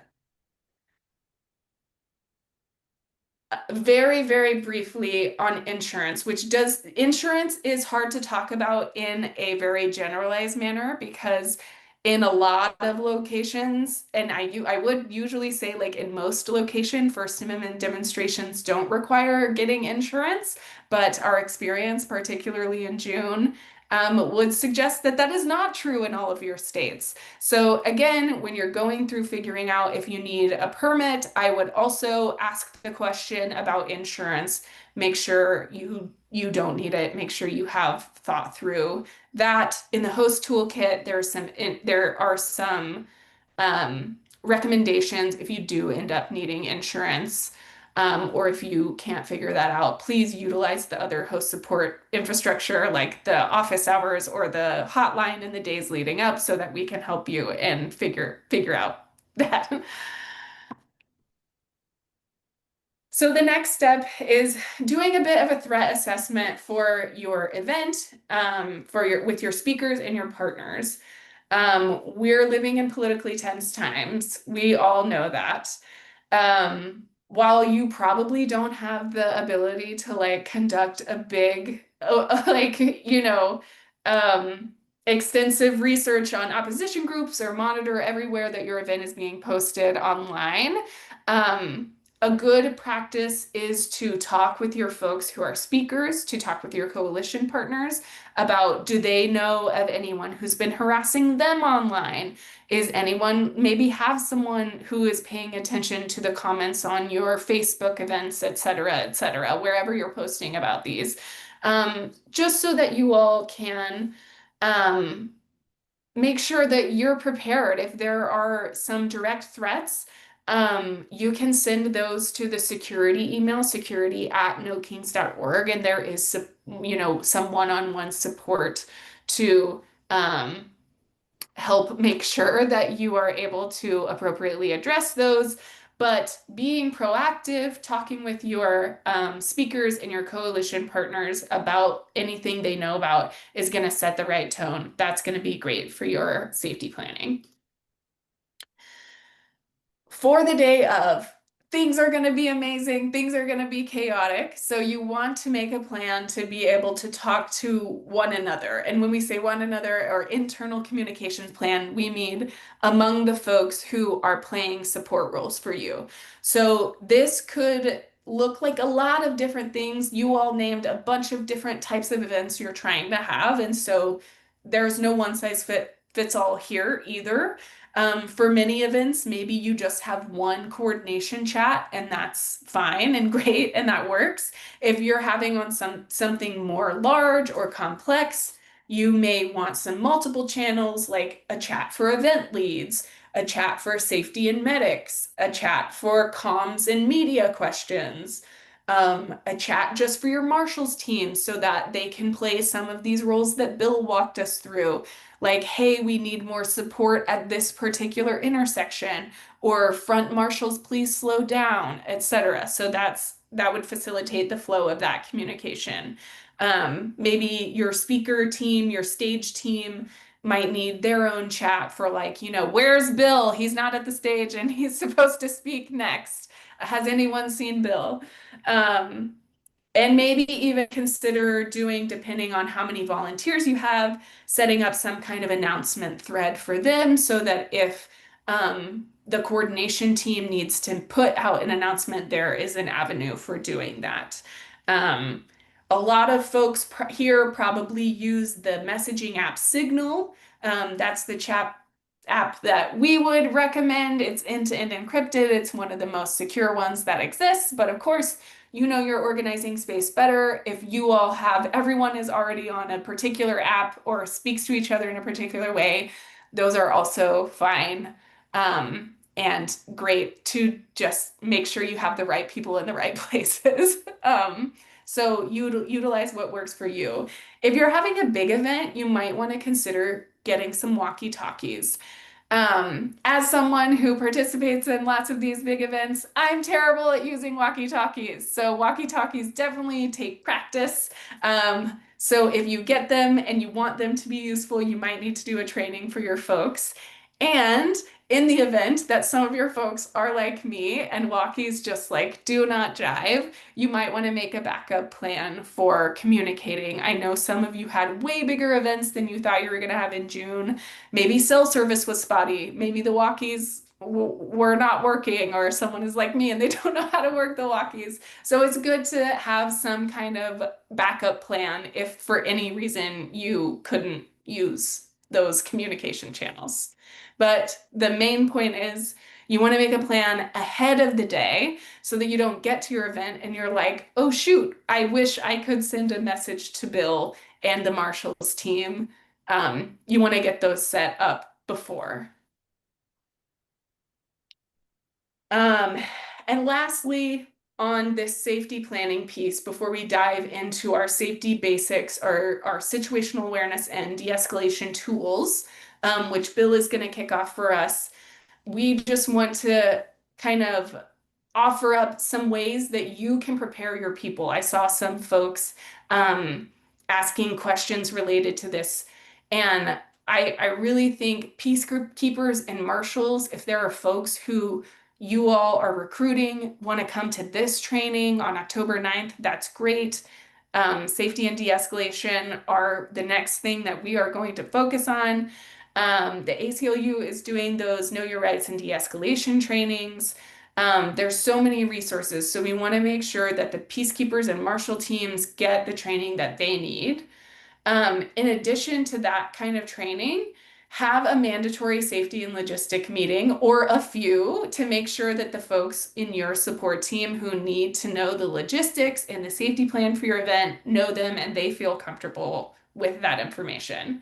C: Very, very briefly on insurance, insurance is hard to talk about in a very generalized manner because In a lot of locations, and I would usually say like in most location, First Amendment demonstrations don't require getting insurance, but our experience, particularly in June, would suggest that that is not true in all of your states. So again, when you're going through figuring out if you need a permit, I would also ask the question about insurance. Make sure you don't need it. Make sure you have thought through that. In the host toolkit, there are some recommendations if you do end up needing insurance, or if you can't figure that out, please utilize the other host support infrastructure like the office hours or the hotline in the days leading up so that we can help you and figure out that. So the next step is doing a bit of a threat assessment for your event, with your speakers and your partners. We're living in politically tense times. We all know that. While you probably don't have the ability to like conduct a big, like, extensive research on opposition groups or monitor everywhere that your event is being posted online, a good practice is to talk with your folks who are speakers, to talk with your coalition partners about, do they know of anyone who's been harassing them online? Is anyone maybe have someone who is paying attention to the comments on your Facebook events, et cetera, wherever you're posting about these, just so that you all can make sure that you're prepared if there are some direct threats. You can send those to the security email, security@nokings.org, and there is, some one-on-one support to help make sure that you are able to appropriately address those. But being proactive, talking with your speakers and your coalition partners about anything they know about is going to set the right tone. That's going to be great for your safety planning. For the day of, things are going to be amazing, things are going to be chaotic. So you want to make a plan to be able to talk to one another. And when we say one another or internal communications plan, we mean among the folks who are playing support roles for you. So this could look like a lot of different things. You all named a bunch of different types of events you're trying to have. And so there's no one size fits all here either. For many events, maybe you just have one coordination chat and that's fine and great and that works. If you're having on something more large or complex, you may want some multiple channels like a chat for event leads, a chat for safety and medics, a chat for comms and media questions, a chat just for your marshals team so that they can play some of these roles that Bill walked us through. Like, hey, we need more support at this particular intersection, or front marshals, please slow down, etc. So that would facilitate the flow of that communication. Maybe your speaker team, your stage team might need their own chat for like, where's Bill? He's not at the stage and he's supposed to speak next. Has anyone seen Bill? And maybe even consider doing, depending on how many volunteers you have, setting up some kind of announcement thread for them so that if the coordination team needs to put out an announcement, there is an avenue for doing that. A lot of folks here probably use the messaging app Signal. That's the chat app that we would recommend. It's end-to-end encrypted. It's one of the most secure ones that exists, but of course, you know your organizing space better. If you all have, everyone is already on a particular app or speaks to each other in a particular way, those are also fine, and great to just make sure you have the right people in the right places. So utilize what works for you. If you're having a big event, you might want to consider getting some walkie-talkies. As someone who participates in lots of these big events, I'm terrible at using walkie-talkies. So walkie-talkies definitely take practice. So if you get them and you want them to be useful, you might need to do a training for your folks. And in the event that some of your folks are like me and walkies just like do not jive, you might want to make a backup plan for communicating. I know some of you had way bigger events than you thought you were going to have in June. Maybe cell service was spotty. Maybe the walkies were not working, or someone is like me and they don't know how to work the walkies. So it's good to have some kind of backup plan if for any reason you couldn't use those communication channels. But the main point is you want to make a plan ahead of the day so that you don't get to your event and you're like, oh shoot, I wish I could send a message to Bill and the Marshals team. You want to get those set up before. Um, and lastly, on this safety planning piece, before we dive into our safety basics, our situational awareness and de-escalation tools, which Bill is going to kick off for us, we just want to kind of offer up some ways that you can prepare your people. I saw some folks asking questions related to this, and I really think peacekeepers and marshals, if there are folks who you all are recruiting, want to come to this training on October 9th, that's great. Safety and de-escalation are the next thing that we are going to focus on. The ACLU is doing those Know Your Rights and de-escalation trainings. There's so many resources, so we want to make sure that the peacekeepers and marshal teams get the training that they need. In addition to that kind of training, have a mandatory safety and logistic meeting or a few to make sure that the folks in your support team who need to know the logistics and the safety plan for your event know them and they feel comfortable with that information.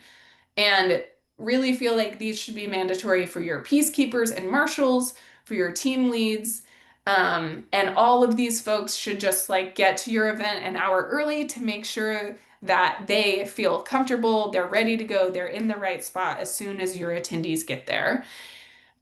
C: And really feel like these should be mandatory for your peacekeepers and marshals, for your team leads. And all of these folks should just like get to your event an hour early to make sure that they feel comfortable, they're ready to go, they're in the right spot as soon as your attendees get there.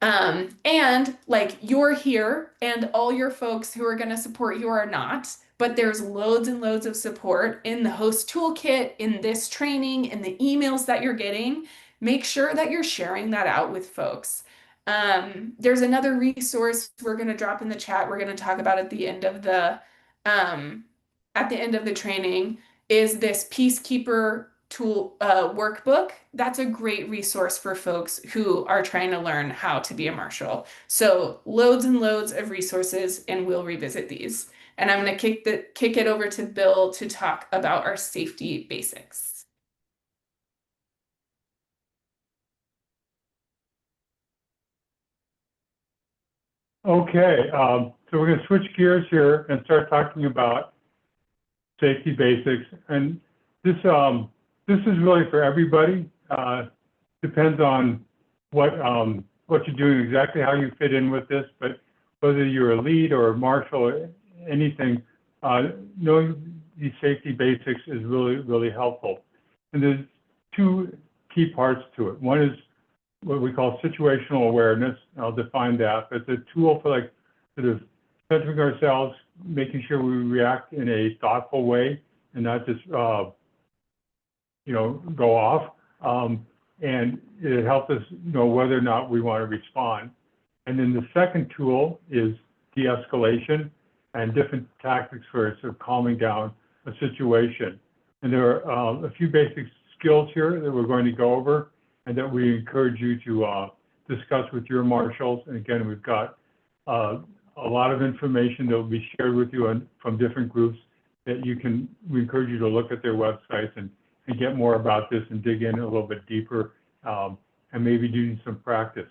C: And like you're here and all your folks who are going to support you are not, but there's loads and loads of support in the host toolkit, in this training, in the emails that you're getting. Make sure that you're sharing that out with folks. There's another resource we're going to drop in the chat. We're going to talk about um, at the end of the training is this Peacekeeper tool workbook. That's a great resource for folks who are trying to learn how to be a marshal. So loads and loads of resources, and we'll revisit these. And I'm going to kick it over to Bill to talk about our safety basics.
B: Okay, so we're going to switch gears here and start talking about safety basics. And this is really for everybody. Depends on what you're doing, exactly how you fit in with this, but whether you're a lead or a marshal or anything, knowing these safety basics is really, really helpful. And there's two key parts to it. One is what we call situational awareness. I'll define that. It's a tool for like sort of centering ourselves, making sure we react in a thoughtful way and not just go off. And it helps us know whether or not we want to respond. And then the second tool is de-escalation and different tactics for sort of calming down a situation. And there are a few basic skills here that we're going to go over and that we encourage you to discuss with your marshals. And again, we've got a lot of information that will be shared with you from different groups that we encourage you to look at their websites and get more about this and dig in a little bit deeper and maybe do some practice.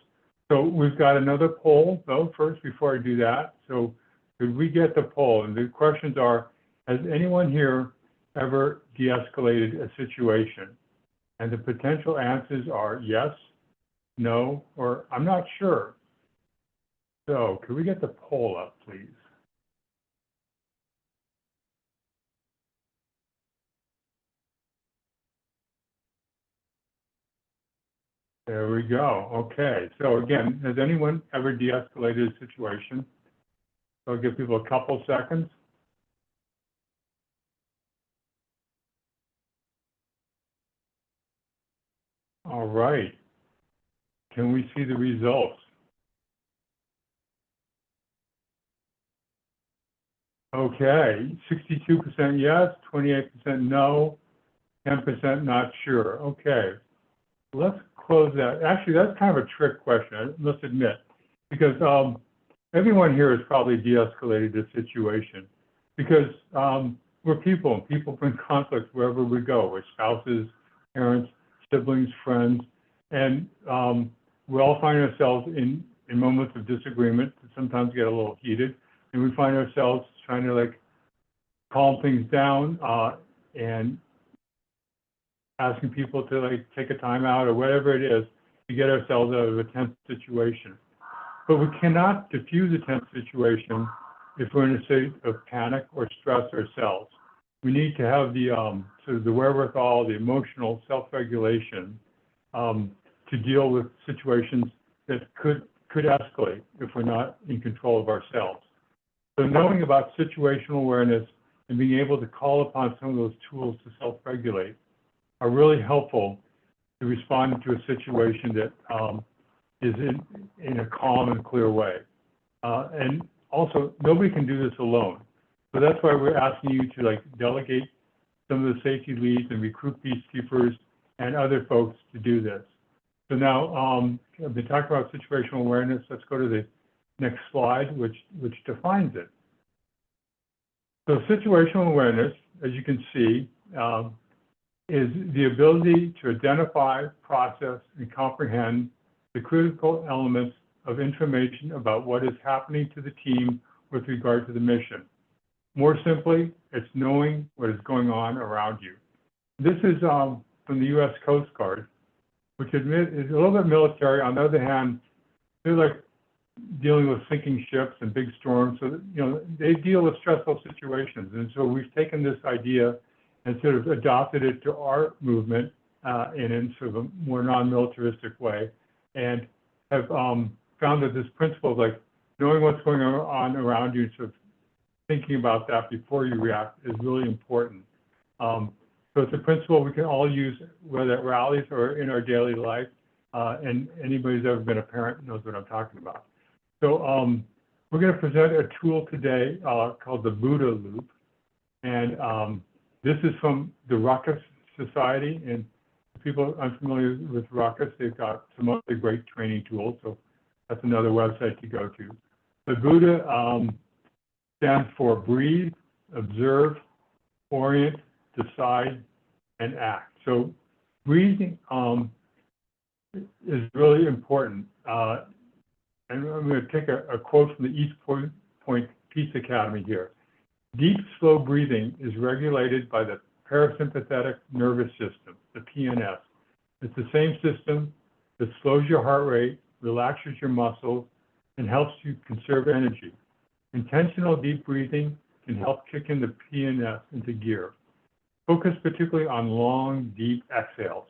B: So we've got another poll though first before I do that. So could we get the poll? And the questions are, has anyone here ever de-escalated a situation? And the potential answers are yes, no, or I'm not sure. So could we get the poll up, please? There we go. Okay. So again, has anyone ever de-escalated a situation? So I'll give people a couple seconds. All right. Can we see the results? Okay, 62% yes, 28% no, 10% not sure. Okay, let's close that. Actually, that's kind of a trick question, I must admit, because everyone here has probably de-escalated the situation, because we're people, and people bring conflict wherever we go, with spouses, parents, siblings, friends, and we all find ourselves in moments of disagreement that sometimes get a little heated, and we find ourselves trying to like calm things down and asking people to like take a time out or whatever it is to get ourselves out of a tense situation. But we cannot diffuse a tense situation if we're in a state of panic or stress ourselves. We need to have the sort of the wherewithal, the emotional self-regulation to deal with situations that could escalate if we're not in control of ourselves. So knowing about situational awareness and being able to call upon some of those tools to self-regulate are really helpful to respond to a situation that is in a calm and clear way. And also, nobody can do this alone. So that's why we're asking you to like delegate some of the safety leads and recruit peacekeepers and other folks to do this. So now, I've been talking about situational awareness. Let's go to the next slide, which defines it. So situational awareness, as you can see, is the ability to identify, process, and comprehend the critical elements of information about what is happening to the team with regard to the mission. More simply, it's knowing what is going on around you. This is from the U.S. Coast Guard, which is a little bit military. On the other hand, they're like dealing with sinking ships and big storms. So, you know, they deal with stressful situations. And so we've taken this idea and sort of adopted it to our movement in sort of a more non-militaristic way, and have found that this principle of like knowing what's going on around you, sort of thinking about that before you react is really important. So it's a principle we can all use, whether at rallies or in our daily life, and anybody who's ever been a parent knows what I'm talking about. So we're going to present a tool today called the Buddha Loop, and this is from the Ruckus Society, and people unfamiliar with Ruckus, they've got some other great training tools, so that's another website to go to. The Buddha stands for breathe, observe, orient, decide, and act. So breathing is really important. And I'm going to take a quote from the East Point Peace Academy here. Deep, slow breathing is regulated by the parasympathetic nervous system, the PNS. It's the same system that slows your heart rate, relaxes your muscles, and helps you conserve energy. Intentional deep breathing can help kick in the PNS into gear. Focus particularly on long, deep exhales,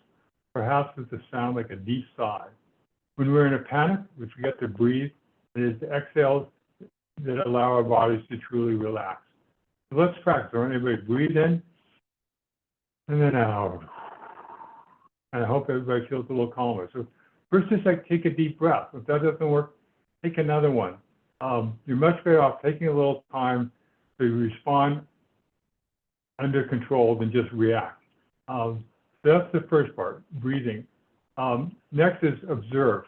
B: perhaps with a sound like a deep sigh. When we're in a panic, we forget to breathe. It is the exhales that allow our bodies to truly relax. So let's practice. I want everybody to breathe in and then out. And I hope everybody feels a little calmer. So first, just like take a deep breath. If that doesn't work, take another one. You're much better off taking a little time to respond under control than just react. So that's the first part, breathing. Next is observe.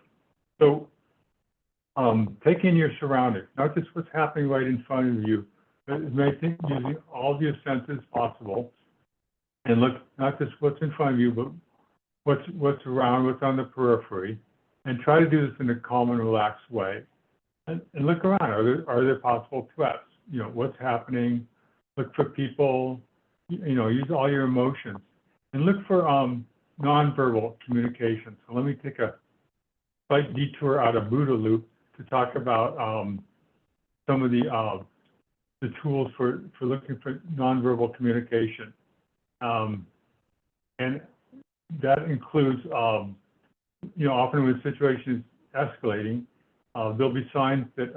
B: So take in your surroundings, not just what's happening right in front of you, but using all of your senses possible, and look not just what's in front of you, but what's around, what's on the periphery, and try to do this in a calm and relaxed way. And look around. Are there possible threats? You know, what's happening? Look for people. You know, use all your emotions, and look for nonverbal communication. So let me take a slight detour out of Buddha Loop to talk about some of the tools for looking for nonverbal communication, and that includes, you know, often when situations escalating, there'll be signs that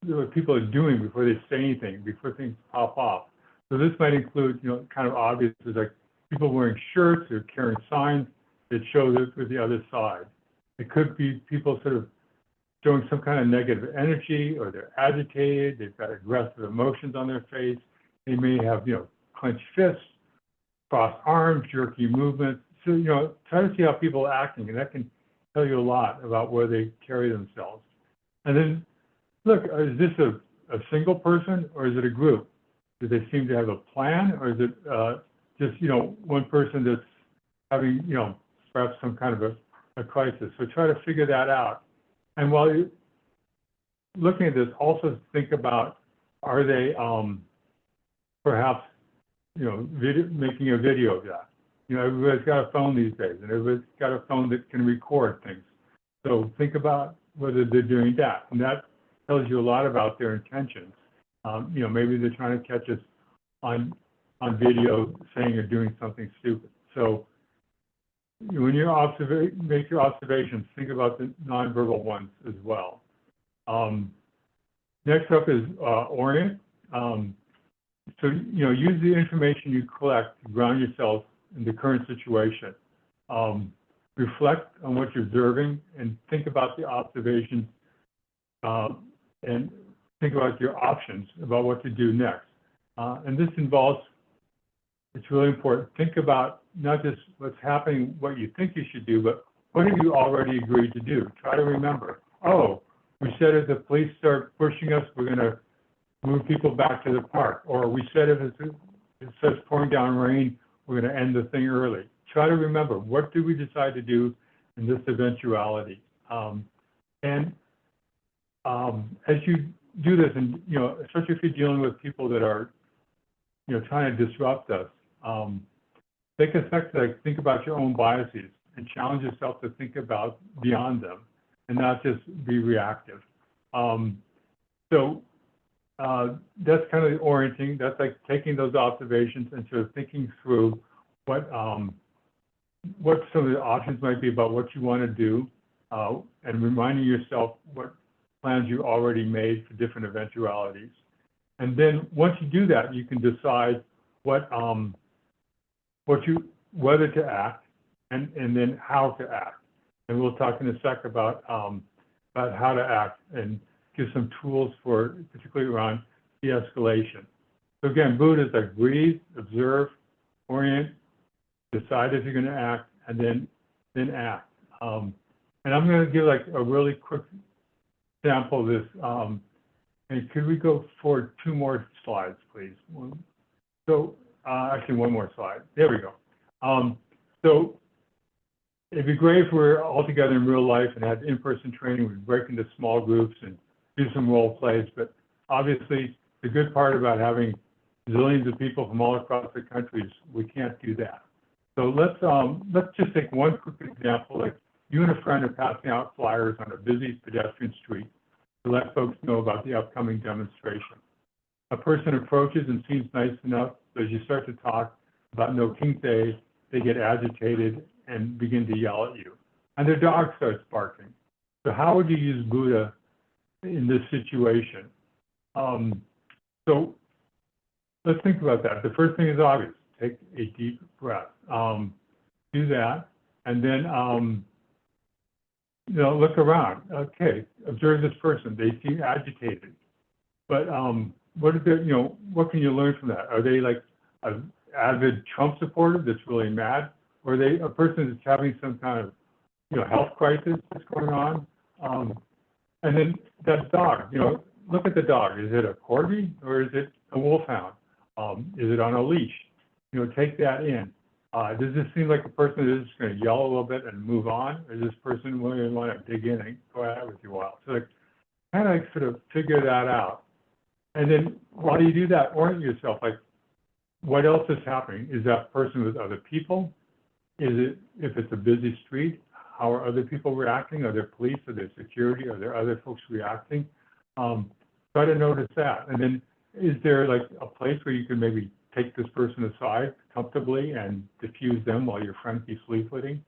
B: what people are doing before they say anything, before things pop off. So this might include, you know, kind of obvious, is like people wearing shirts or carrying signs that show the other side. It could be people sort of showing some kind of negative energy, or they're agitated, they've got aggressive emotions on their face. They may have, clenched fists, crossed arms, jerky movements. So, try to see how people are acting, and that can tell you a lot about where they carry themselves. And then, look, is this a single person, or is it a group? Do they seem to have a plan, or is it just, one person that's having, perhaps some kind of a crisis? So try to figure that out. And while you're looking at this, also think about, are they perhaps, making a video of that? Everybody's got a phone these days, and everybody's got a phone that can record things. So think about whether they're doing that. And that tells you a lot about their intentions. Maybe they're trying to catch us on video saying or doing something stupid. So when you make your observations, think about the nonverbal ones as well. Next up is orient. So, use the information you collect to ground yourself in the current situation. Reflect on what you're observing and think about the observations and think about your options about what to do next. And this involves, it's really important, think about not just what's happening, what you think you should do, but what have you already agreed to do? Try to remember, we said if the police start pushing us, we're going to move people back to the park. Or we said if it starts pouring down rain, we're going to end the thing early. Try to remember, what did we decide to do in this eventuality? As you do this, and especially if you're dealing with people that are, trying to disrupt us, take a second to think about your own biases and challenge yourself to think about beyond them and not just be reactive. That's kind of the orienting. That's like taking those observations and sort of thinking through what some of the options might be about what you want to do, and reminding yourself what plans you already made for different eventualities. And then once you do that, you can decide whether to act and then how to act. And we'll talk in a sec about how to act and give some tools for, particularly around de-escalation. So again, Buddha is like breathe, observe, orient, decide if you're going to act, and then act. And I'm going to give like a really quick sample of this. And could we go forward 2 more slides, please? So actually, 1 more slide. There we go. So it'd be great if we're all together in real life and had in-person training. We'd break into small groups and do some role plays. But obviously, the good part about having zillions of people from all across the country is we can't do that. So let's just take one quick example. Like you and a friend are passing out flyers on a busy pedestrian street to let folks know about the upcoming demonstration. A person approaches and seems nice enough, but as you start to talk about No King's Day, they get agitated and begin to yell at you. And their dog starts barking. So how would you use Buddha in this situation? So let's think about that. The first thing is obvious. Take a deep breath. Do that, and then look around. Okay, observe this person. They seem agitated, but what can you learn from that? Are they like an avid Trump supporter that's really mad, or are they a person that's having some kind of health crisis that's going on? And then that dog. Look at the dog. Is it a corgi or is it a wolfhound? Is it on a leash? Take that in. Does this seem like a person that is just going to yell a little bit and move on? Or is this person really want to dig in and go at it with you a while? So kind of sort of figure that out. And then while you do that, orient yourself. Like, what else is happening? Is that person with other people? If it's a busy street, how are other people reacting? Are there police? Are there security? Are there other folks reacting? Try to notice that. And then is there like a place where you can maybe take this person aside comfortably and diffuse them while your friend keeps leafleting?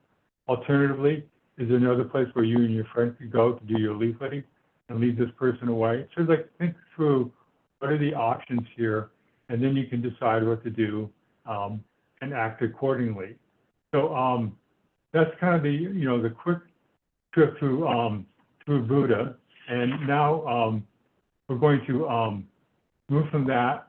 B: Alternatively, is there another place where you and your friend could go to do your leafleting and leave this person away? So think through what are the options here, and then you can decide what to do and act accordingly. So that's kind of the, the quick trip through Buddha. And now we're going to move from that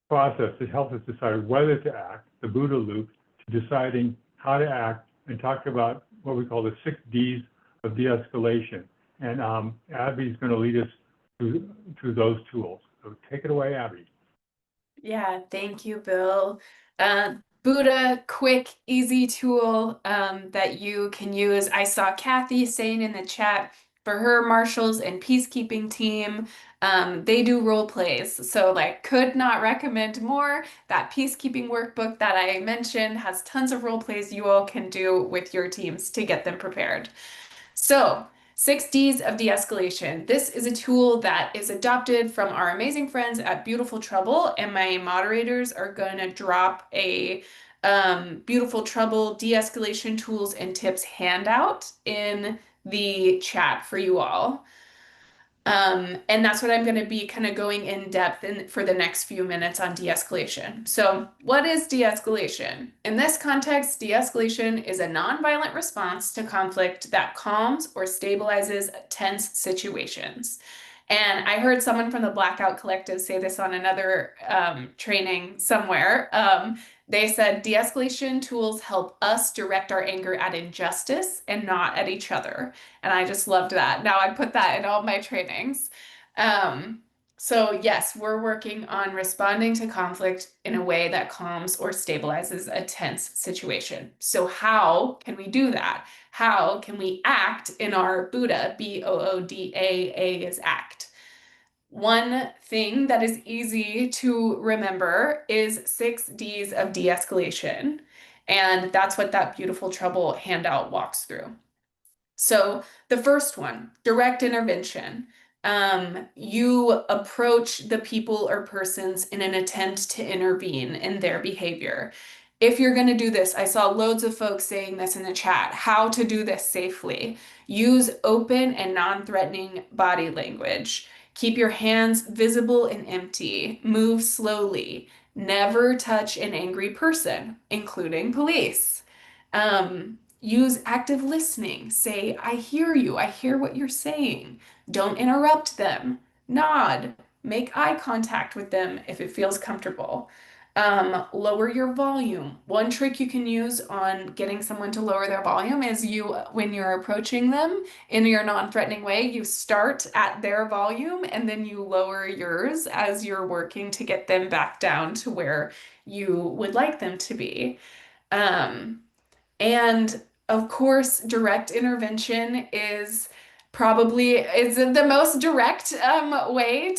B: process that helps us decide whether to act, the Buddha loop, to deciding how to act, and talk about what we call the 6 Ds of de-escalation. And Abby's going to lead us through those tools. So take it away, Abby.
C: Yeah, thank you, Bill. Buddha, quick, easy tool that you can use. I saw Kathy saying in the chat for her marshals and peacekeeping team, they do role plays. So like could not recommend more. That peacekeeping workbook that I mentioned has tons of role plays you all can do with your teams to get them prepared. So, 6 Ds of de-escalation. This is a tool that is adopted from our amazing friends at Beautiful Trouble, and my moderators are going to drop a Beautiful Trouble de-escalation tools and tips handout in the chat for you all. And that's what I'm going to be kind of going in depth in for the next few minutes on de-escalation. So, what is de-escalation? In this context, de-escalation is a nonviolent response to conflict that calms or stabilizes tense situations. And I heard someone from the Blackout Collective say this on another training somewhere. They said de-escalation tools help us direct our anger at injustice and not at each other. And I just loved that. Now I put that in all my trainings. So yes, we're working on responding to conflict in a way that calms or stabilizes a tense situation. So how can we do that? How can we act in our Buddha? B-O-O-D-A, A is act. One thing that is easy to remember is 6 Ds of de-escalation. And that's what that Beautiful Trouble handout walks through. So the first one, direct intervention. You approach the people or persons in an attempt to intervene in their behavior. If you're going to do this, I saw loads of folks saying this in the chat, how to do this safely. Use open and non-threatening body language. Keep your hands visible and empty. Move slowly. Never touch an angry person, including police. Use active listening. Say, I hear you. I hear what you're saying. Don't interrupt them. Nod. Make eye contact with them if it feels comfortable. Lower your volume. One trick you can use on getting someone to lower their volume is when you're approaching them in your non-threatening way, you start at their volume and then you lower yours as you're working to get them back down to where you would like them to be. And of course, direct intervention is the most direct way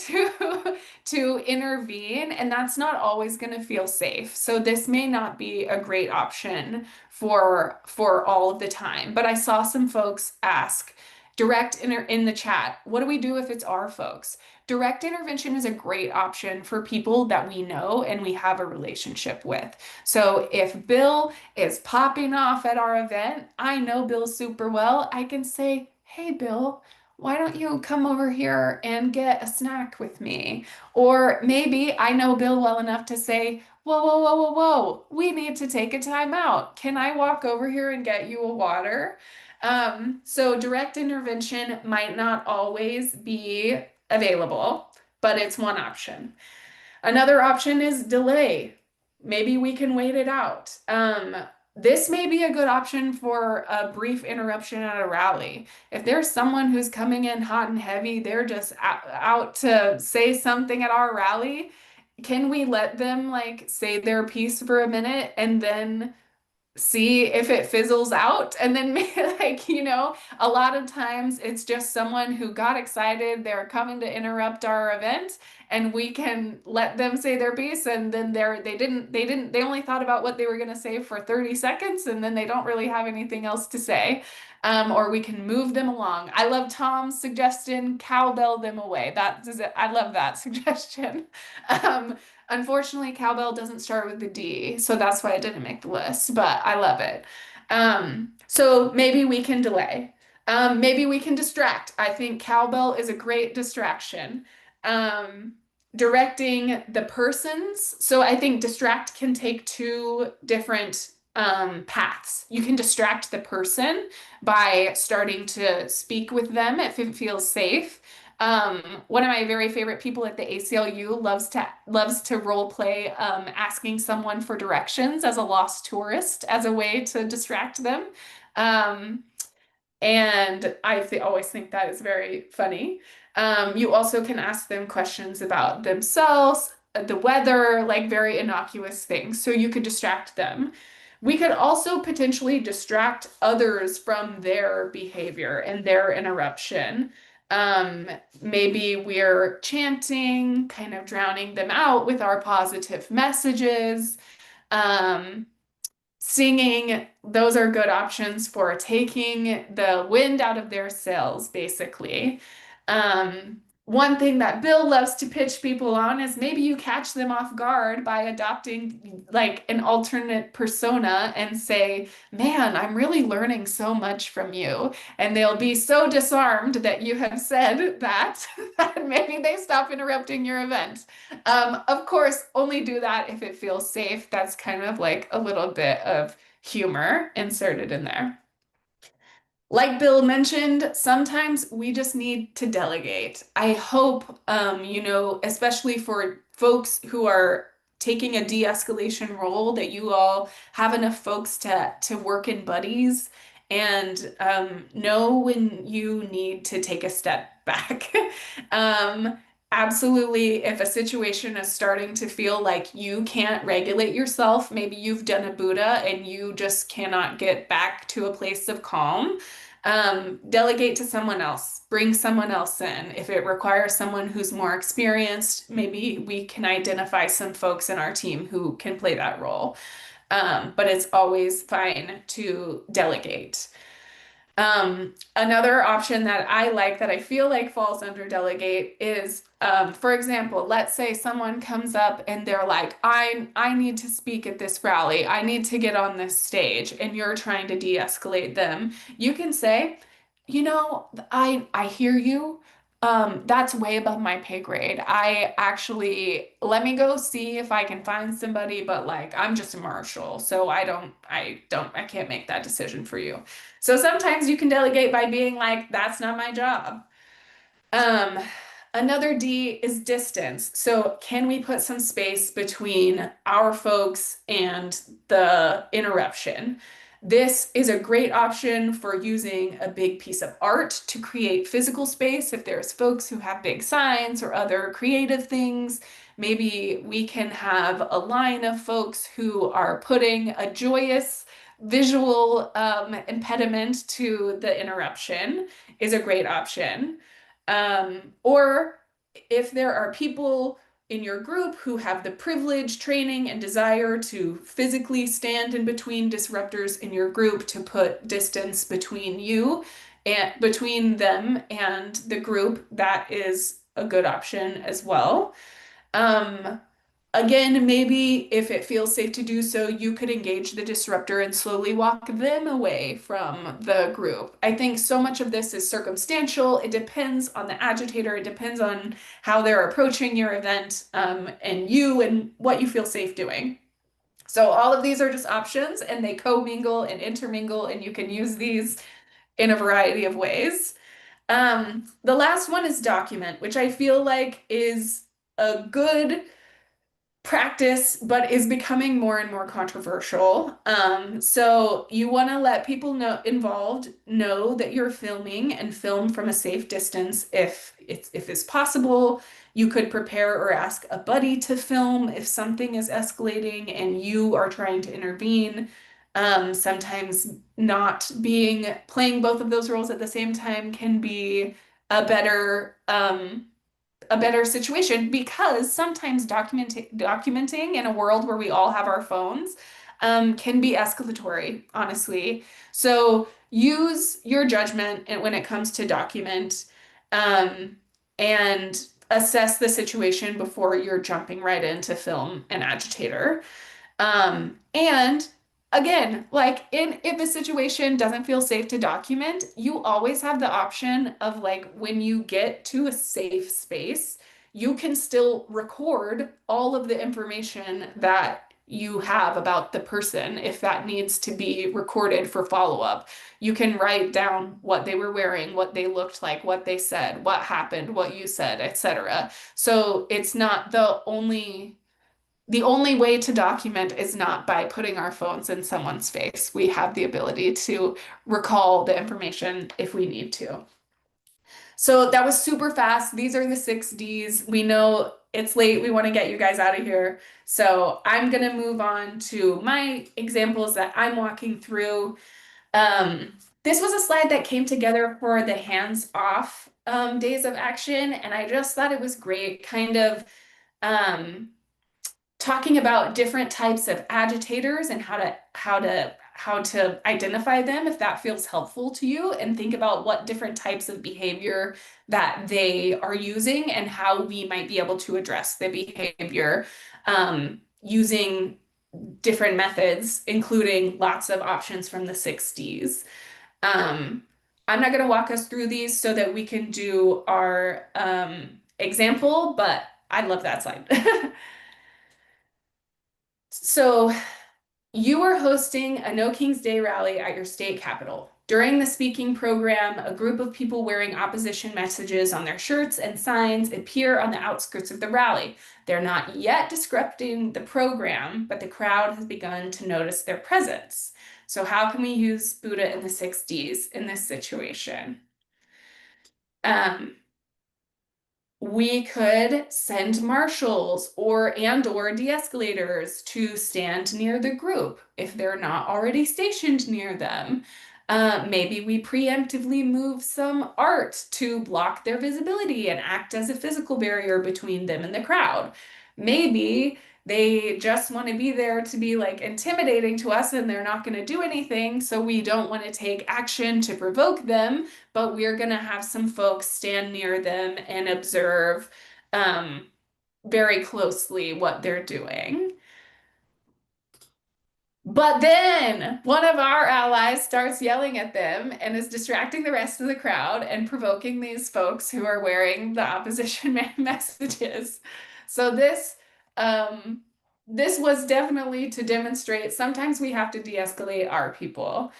C: to intervene, and that's not always going to feel safe. So this may not be a great option for all of the time. But I saw some folks ask in the chat, what do we do if it's our folks? Direct intervention is a great option for people that we know and we have a relationship with. So if Bill is popping off at our event, I know Bill super well. I can say, hey, Bill, why don't you come over here and get a snack with me? Or maybe I know Bill well enough to say, whoa, whoa, whoa, whoa, whoa, we need to take a time out. Can I walk over here and get you a water? So direct intervention might not always be available, but it's one option. Another option is delay. Maybe we can wait it out. This may be a good option for a brief interruption at a rally. If there's someone who's coming in hot and heavy, they're just out to say something at our rally, can we let them like say their piece for a minute and then see if it fizzles out? And then like, a lot of times it's just someone who got excited, they're coming to interrupt our event, and we can let them say their piece, and then they only thought about what they were going to say for 30 seconds, and then they don't really have anything else to say. Or we can move them along. I love Tom's suggestion, cowbell them away. I love that suggestion. Unfortunately, cowbell doesn't start with the D, so that's why it didn't make the list, but I love it. So maybe we can delay. Maybe we can distract. I think cowbell is a great distraction. Directing the persons. So I think distract can take two different paths. You can distract the person by starting to speak with them if it feels safe. One of my very favorite people at the ACLU loves to role play asking someone for directions as a lost tourist as a way to distract them. Um, and always think that is very funny. You also can ask them questions about themselves, the weather, like very innocuous things, so you could distract them. We could also potentially distract others from their behavior and their interruption. Um, Maybe we're chanting, kind of drowning them out with our positive messages. Um, Singing, those are good options for taking the wind out of their sails, basically. One thing that Bill loves to pitch people on is maybe you catch them off guard by adopting like an alternate persona and say, "Man, I'm really learning so much from you." And they'll be so disarmed that you have said that, that maybe they stop interrupting your event. Of course, only do that if it feels safe. That's kind of like a little bit of humor inserted in there. Like Bill mentioned, sometimes we just need to delegate. I hope, especially for folks who are taking a de-escalation role, that you all have enough folks to work in buddies and know when you need to take a step back. Um, Absolutely, if a situation is starting to feel like you can't regulate yourself, maybe you've done a Buddha and you just cannot get back to a place of calm, delegate to someone else, bring someone else in. If it requires someone who's more experienced, maybe we can identify some folks in our team who can play that role. But it's always fine to delegate. Another option that I like that I feel like falls under delegate is, for example, let's say someone comes up and they're like, I need to speak at this rally. I need to get on this stage, and you're trying to de-escalate them. You can say, I hear you. That's way above my pay grade. I actually let me go see if I can find somebody, but like I'm just a marshal, so I can't make that decision for you. So sometimes you can delegate by being like, that's not my job. Um, Another D is distance. So can we put some space between our folks and the interruption? This is a great option for using a big piece of art to create physical space. If there's folks who have big signs or other creative things, maybe we can have a line of folks who are putting a joyous visual impediment to the interruption is a great option. Or if there are people in your group who have the privilege, training, and desire to physically stand in between disruptors in your group to put distance between you and between them and the group, that is a good option as well. Um, Again, maybe if it feels safe to do so, you could engage the disruptor and slowly walk them away from the group. I think so much of this is circumstantial. It depends on the agitator, it depends on how they're approaching your event, and you and what you feel safe doing. So, all of these are just options and they co-mingle and intermingle, and you can use these in a variety of ways. The last one is document, which I feel like is a good practice, but is becoming more and more controversial. So you want to let people know that you're filming and film from a safe distance if it's possible. You could prepare or ask a buddy to film if something is escalating and you are trying to intervene. Sometimes not being playing both of those roles at the same time can be a better a better situation because sometimes documenting in a world where we all have our phones can be escalatory, honestly. So use your judgment when it comes to document um, and assess the situation before you're jumping right into film an agitator. And again, like if a situation doesn't feel safe to document, you always have the option of like when you get to a safe space, you can still record all of the information that you have about the person if that needs to be recorded for follow-up. You can write down what they were wearing, what they looked like, what they said, what happened, what you said, etc. So it's not the only way to document is not by putting our phones in someone's face. We have the ability to recall the information if we need to. So that was super fast. These are the 6Ds. We know it's late. We want to get you guys out of here. So I'm going to move on to my examples that I'm walking through. This was a slide that came together for the hands-off days of action, and I just thought it was great, kind of talking about different types of agitators and how to identify them if that feels helpful to you, and think about what different types of behavior that they are using and how we might be able to address the behavior using different methods, including lots of options from the 6Ds. I'm not going to walk us through these so that we can do our example, but I love that slide. So you are hosting a No King's Day rally at your state capitol. During the speaking program, a group of people wearing opposition messages on their shirts and signs appear on the outskirts of the rally. They're not yet disrupting the program, but the crowd has begun to notice their presence. So how can we use Buddha and the 6Ds in this situation? We could send marshals or de-escalators to stand near the group if they're not already stationed near them. Maybe we preemptively move some art to block their visibility and act as a physical barrier between them and the crowd. Maybe they just want to be there to be like intimidating to us and they're not going to do anything, so we don't want to take action to provoke them, but we're going to have some folks stand near them and observe very closely what they're doing. But then one of our allies starts yelling at them and is distracting the rest of the crowd and provoking these folks who are wearing the opposition messages. So this was definitely to demonstrate sometimes we have to de-escalate our people.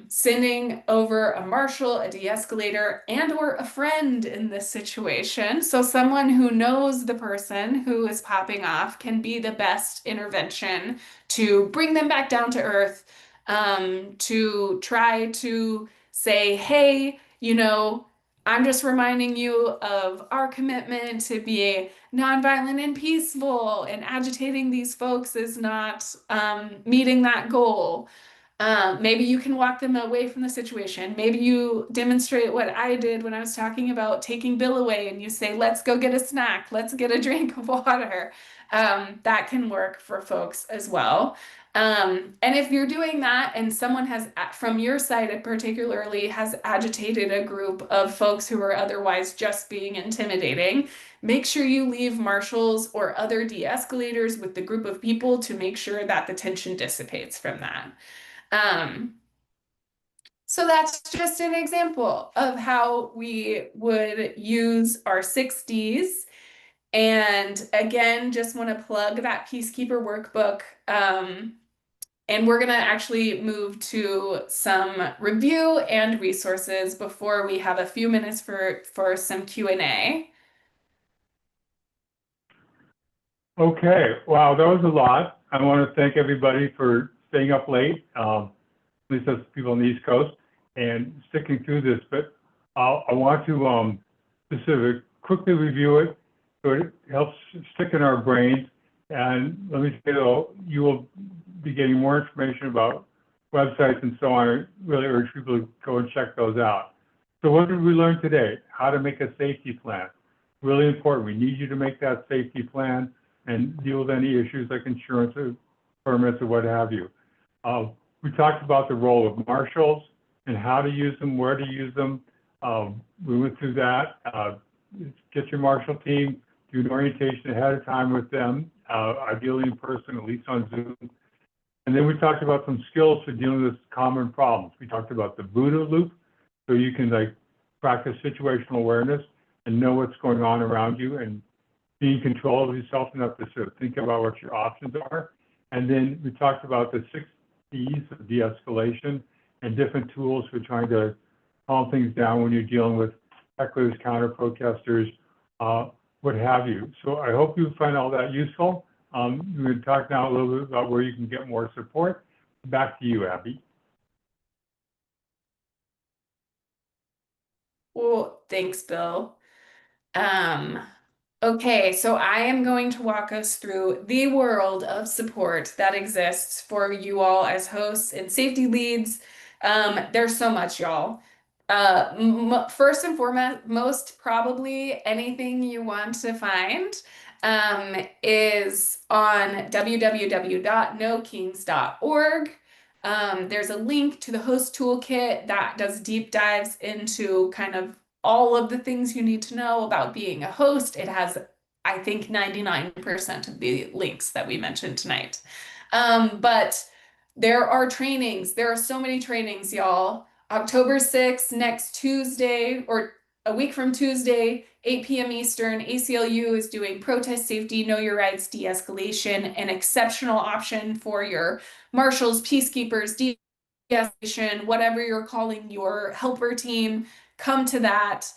C: Sending over a marshal, a de-escalator, and or a friend in this situation. So someone who knows the person who is popping off can be the best intervention to bring them back down to earth, to try to say, hey, I'm just reminding you of our commitment to be nonviolent and peaceful, and agitating these folks is not meeting that goal. Maybe you can walk them away from the situation. Maybe you demonstrate what I did when I was talking about taking Bill away and you say, let's go get a snack, let's get a drink of water. That can work for folks as well. And if you're doing that and someone has, from your side particularly, has agitated a group of folks who are otherwise just being intimidating, make sure you leave marshals or other de-escalators with the group of people to make sure that the tension dissipates from that. So that's just an example of how we would use our 6Ds. And again, just want to plug that Peacekeeper workbook. And we're going to actually move to some review and resources before we have a few minutes for some Q&A.
B: Okay, wow, that was a lot. I want to thank everybody for staying up late, at least those people on the East Coast, and sticking through this. But I want to just sort of quickly review it so it helps stick in our brains. And let me say, though, you will be getting more information about websites and so on. I really urge people to go and check those out. So what did we learn today? How to make a safety plan. Really important. We need you to make that safety plan and deal with any issues like insurance or permits or what have you. We talked about the role of marshals and how to use them, where to use them. We went through that. Get your marshal team, do an orientation ahead of time with them, ideally in person, at least on Zoom. And then we talked about some skills for dealing with common problems. We talked about the Buddha loop, so you can practice situational awareness and know what's going on around you and be in control of yourself enough to sort of think about what your options are. And then we talked about the 6 Ds of de-escalation and different tools for trying to calm things down when you're dealing with hecklers, counter protesters, what have you. So I hope you find all that useful. We're going to talk now a little bit about where you can get more support. Back to you, Abby.
C: Well, thanks, Bill. Um, okay, so I am going to walk us through the world of support that exists for you all as hosts and safety leads. There's so much, y'all. First and foremost, most probably anything you want to find is on www.nokings.org. There's a link to the host toolkit that does deep dives into kind of all of the things you need to know about being a host. It has, I think, 99% of the links that we mentioned tonight. But there are trainings. There are so many trainings, y'all. October 6th, next Tuesday, or a week from Tuesday, 8 p.m. Eastern, ACLU is doing protest safety, know your rights, de-escalation, an exceptional option for your marshals, peacekeepers, de-escalation, whatever you're calling your helper team. Come to that.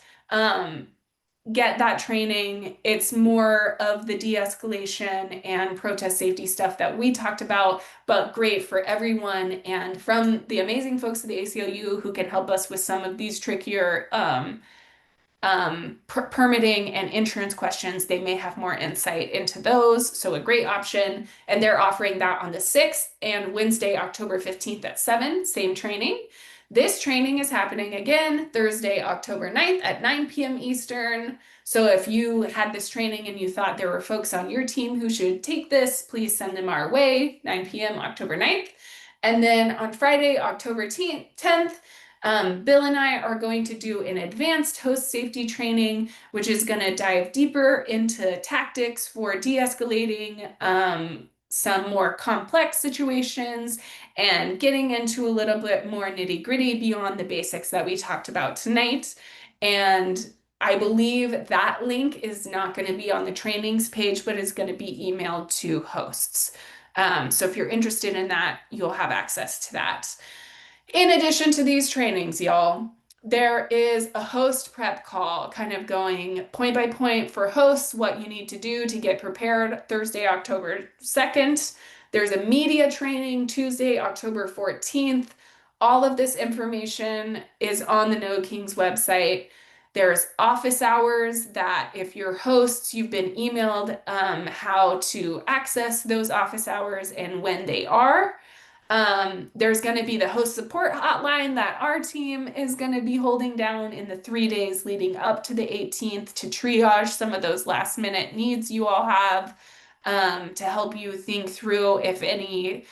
C: Get that training. It's more of the de-escalation and protest safety stuff that we talked about, but great for everyone. And from the amazing folks at the ACLU who can help us with some of these trickier permitting and insurance questions, they may have more insight into those. So a great option. And they're offering that on the 6th and Wednesday, October 15th at 7, same training. This training is happening again Thursday, October 9th at 9 p.m. Eastern. So if you had this training and you thought there were folks on your team who should take this, please send them our way, 9 p.m. October 9th. And then on Friday, October 10th, Bill and I are going to do an advanced host safety training, which is going to dive deeper into tactics for de-escalating some more complex situations and getting into a little bit more nitty-gritty beyond the basics that we talked about tonight. And I believe that link is not going to be on the trainings page, but is going to be emailed to hosts. So if you're interested in that, you'll have access to that. In addition to these trainings, y'all, there is a host prep call kind of going point by point for hosts, what you need to do to get prepared Thursday, October 2nd. There's a media training Tuesday, October 14th. All of this information is on the No Kings website. There's office hours that if you're hosts, you've been emailed how to access those office hours and when they are. There's going to be the host support hotline that our team is going to be holding down in the 3 days leading up to the 18th to triage some of those last minute needs you all have, to help you think through if any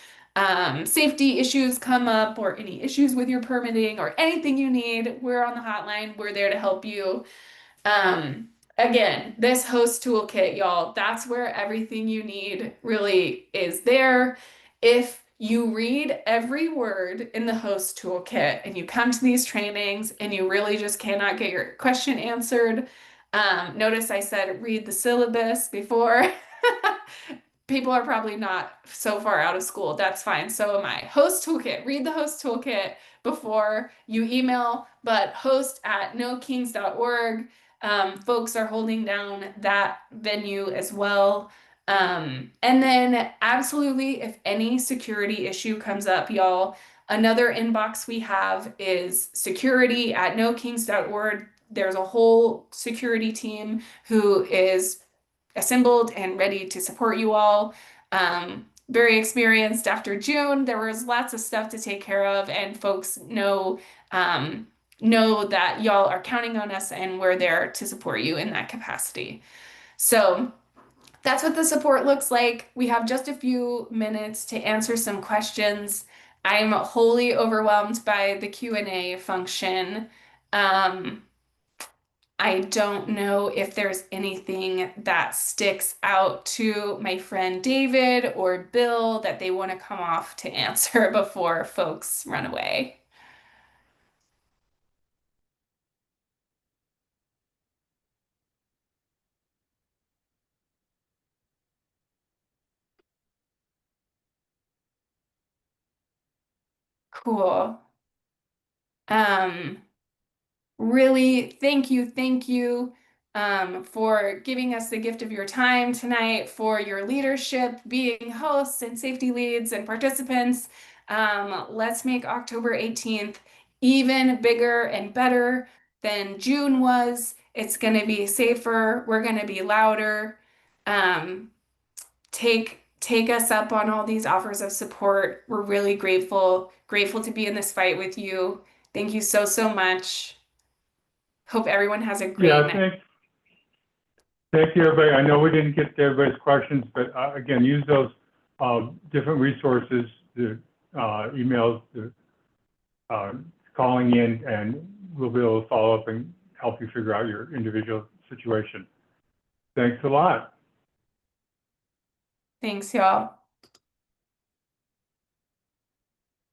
C: safety issues come up or any issues with your permitting or anything you need. We're on the hotline. We're there to help you. Again, this host toolkit, y'all, that's where everything you need really is there. If you read every word in the host toolkit and you come to these trainings and you really just cannot get your question answered, notice I said read the syllabus before. People are probably not so far out of school. That's fine. So am I. Host toolkit. Read the host toolkit before you email, but host@nokings.org. Folks are holding down that venue as well. And then absolutely, if any security issue comes up, y'all, another inbox we have is security@nokings.org. There's a whole security team who is assembled and ready to support you all. Very experienced after June. There was lots of stuff to take care of, and folks know that y'all are counting on us and we're there to support you in that capacity. So that's what the support looks like. We have just a few minutes to answer some questions. I'm wholly overwhelmed by the Q&A function. I don't know if there's anything that sticks out to my friend David or Bill that they want to come off to answer before folks run away. Cool. Really, thank you, for giving us the gift of your time tonight, for your leadership, being hosts and safety leads and participants. Let's make October 18th even bigger and better than June was. It's going to be safer. We're going to be louder. Um, take us up on all these offers of support. We're really grateful to be in this fight with you. Thank you so much. Hope everyone has a great
B: Yeah,
C: night.
B: thank you, everybody. I know we didn't get to everybody's questions, but again, use those different resources, the emails, the calling in, and we'll be able to follow up and help you figure out your individual situation. Thanks a lot.
C: Thanks, y'all.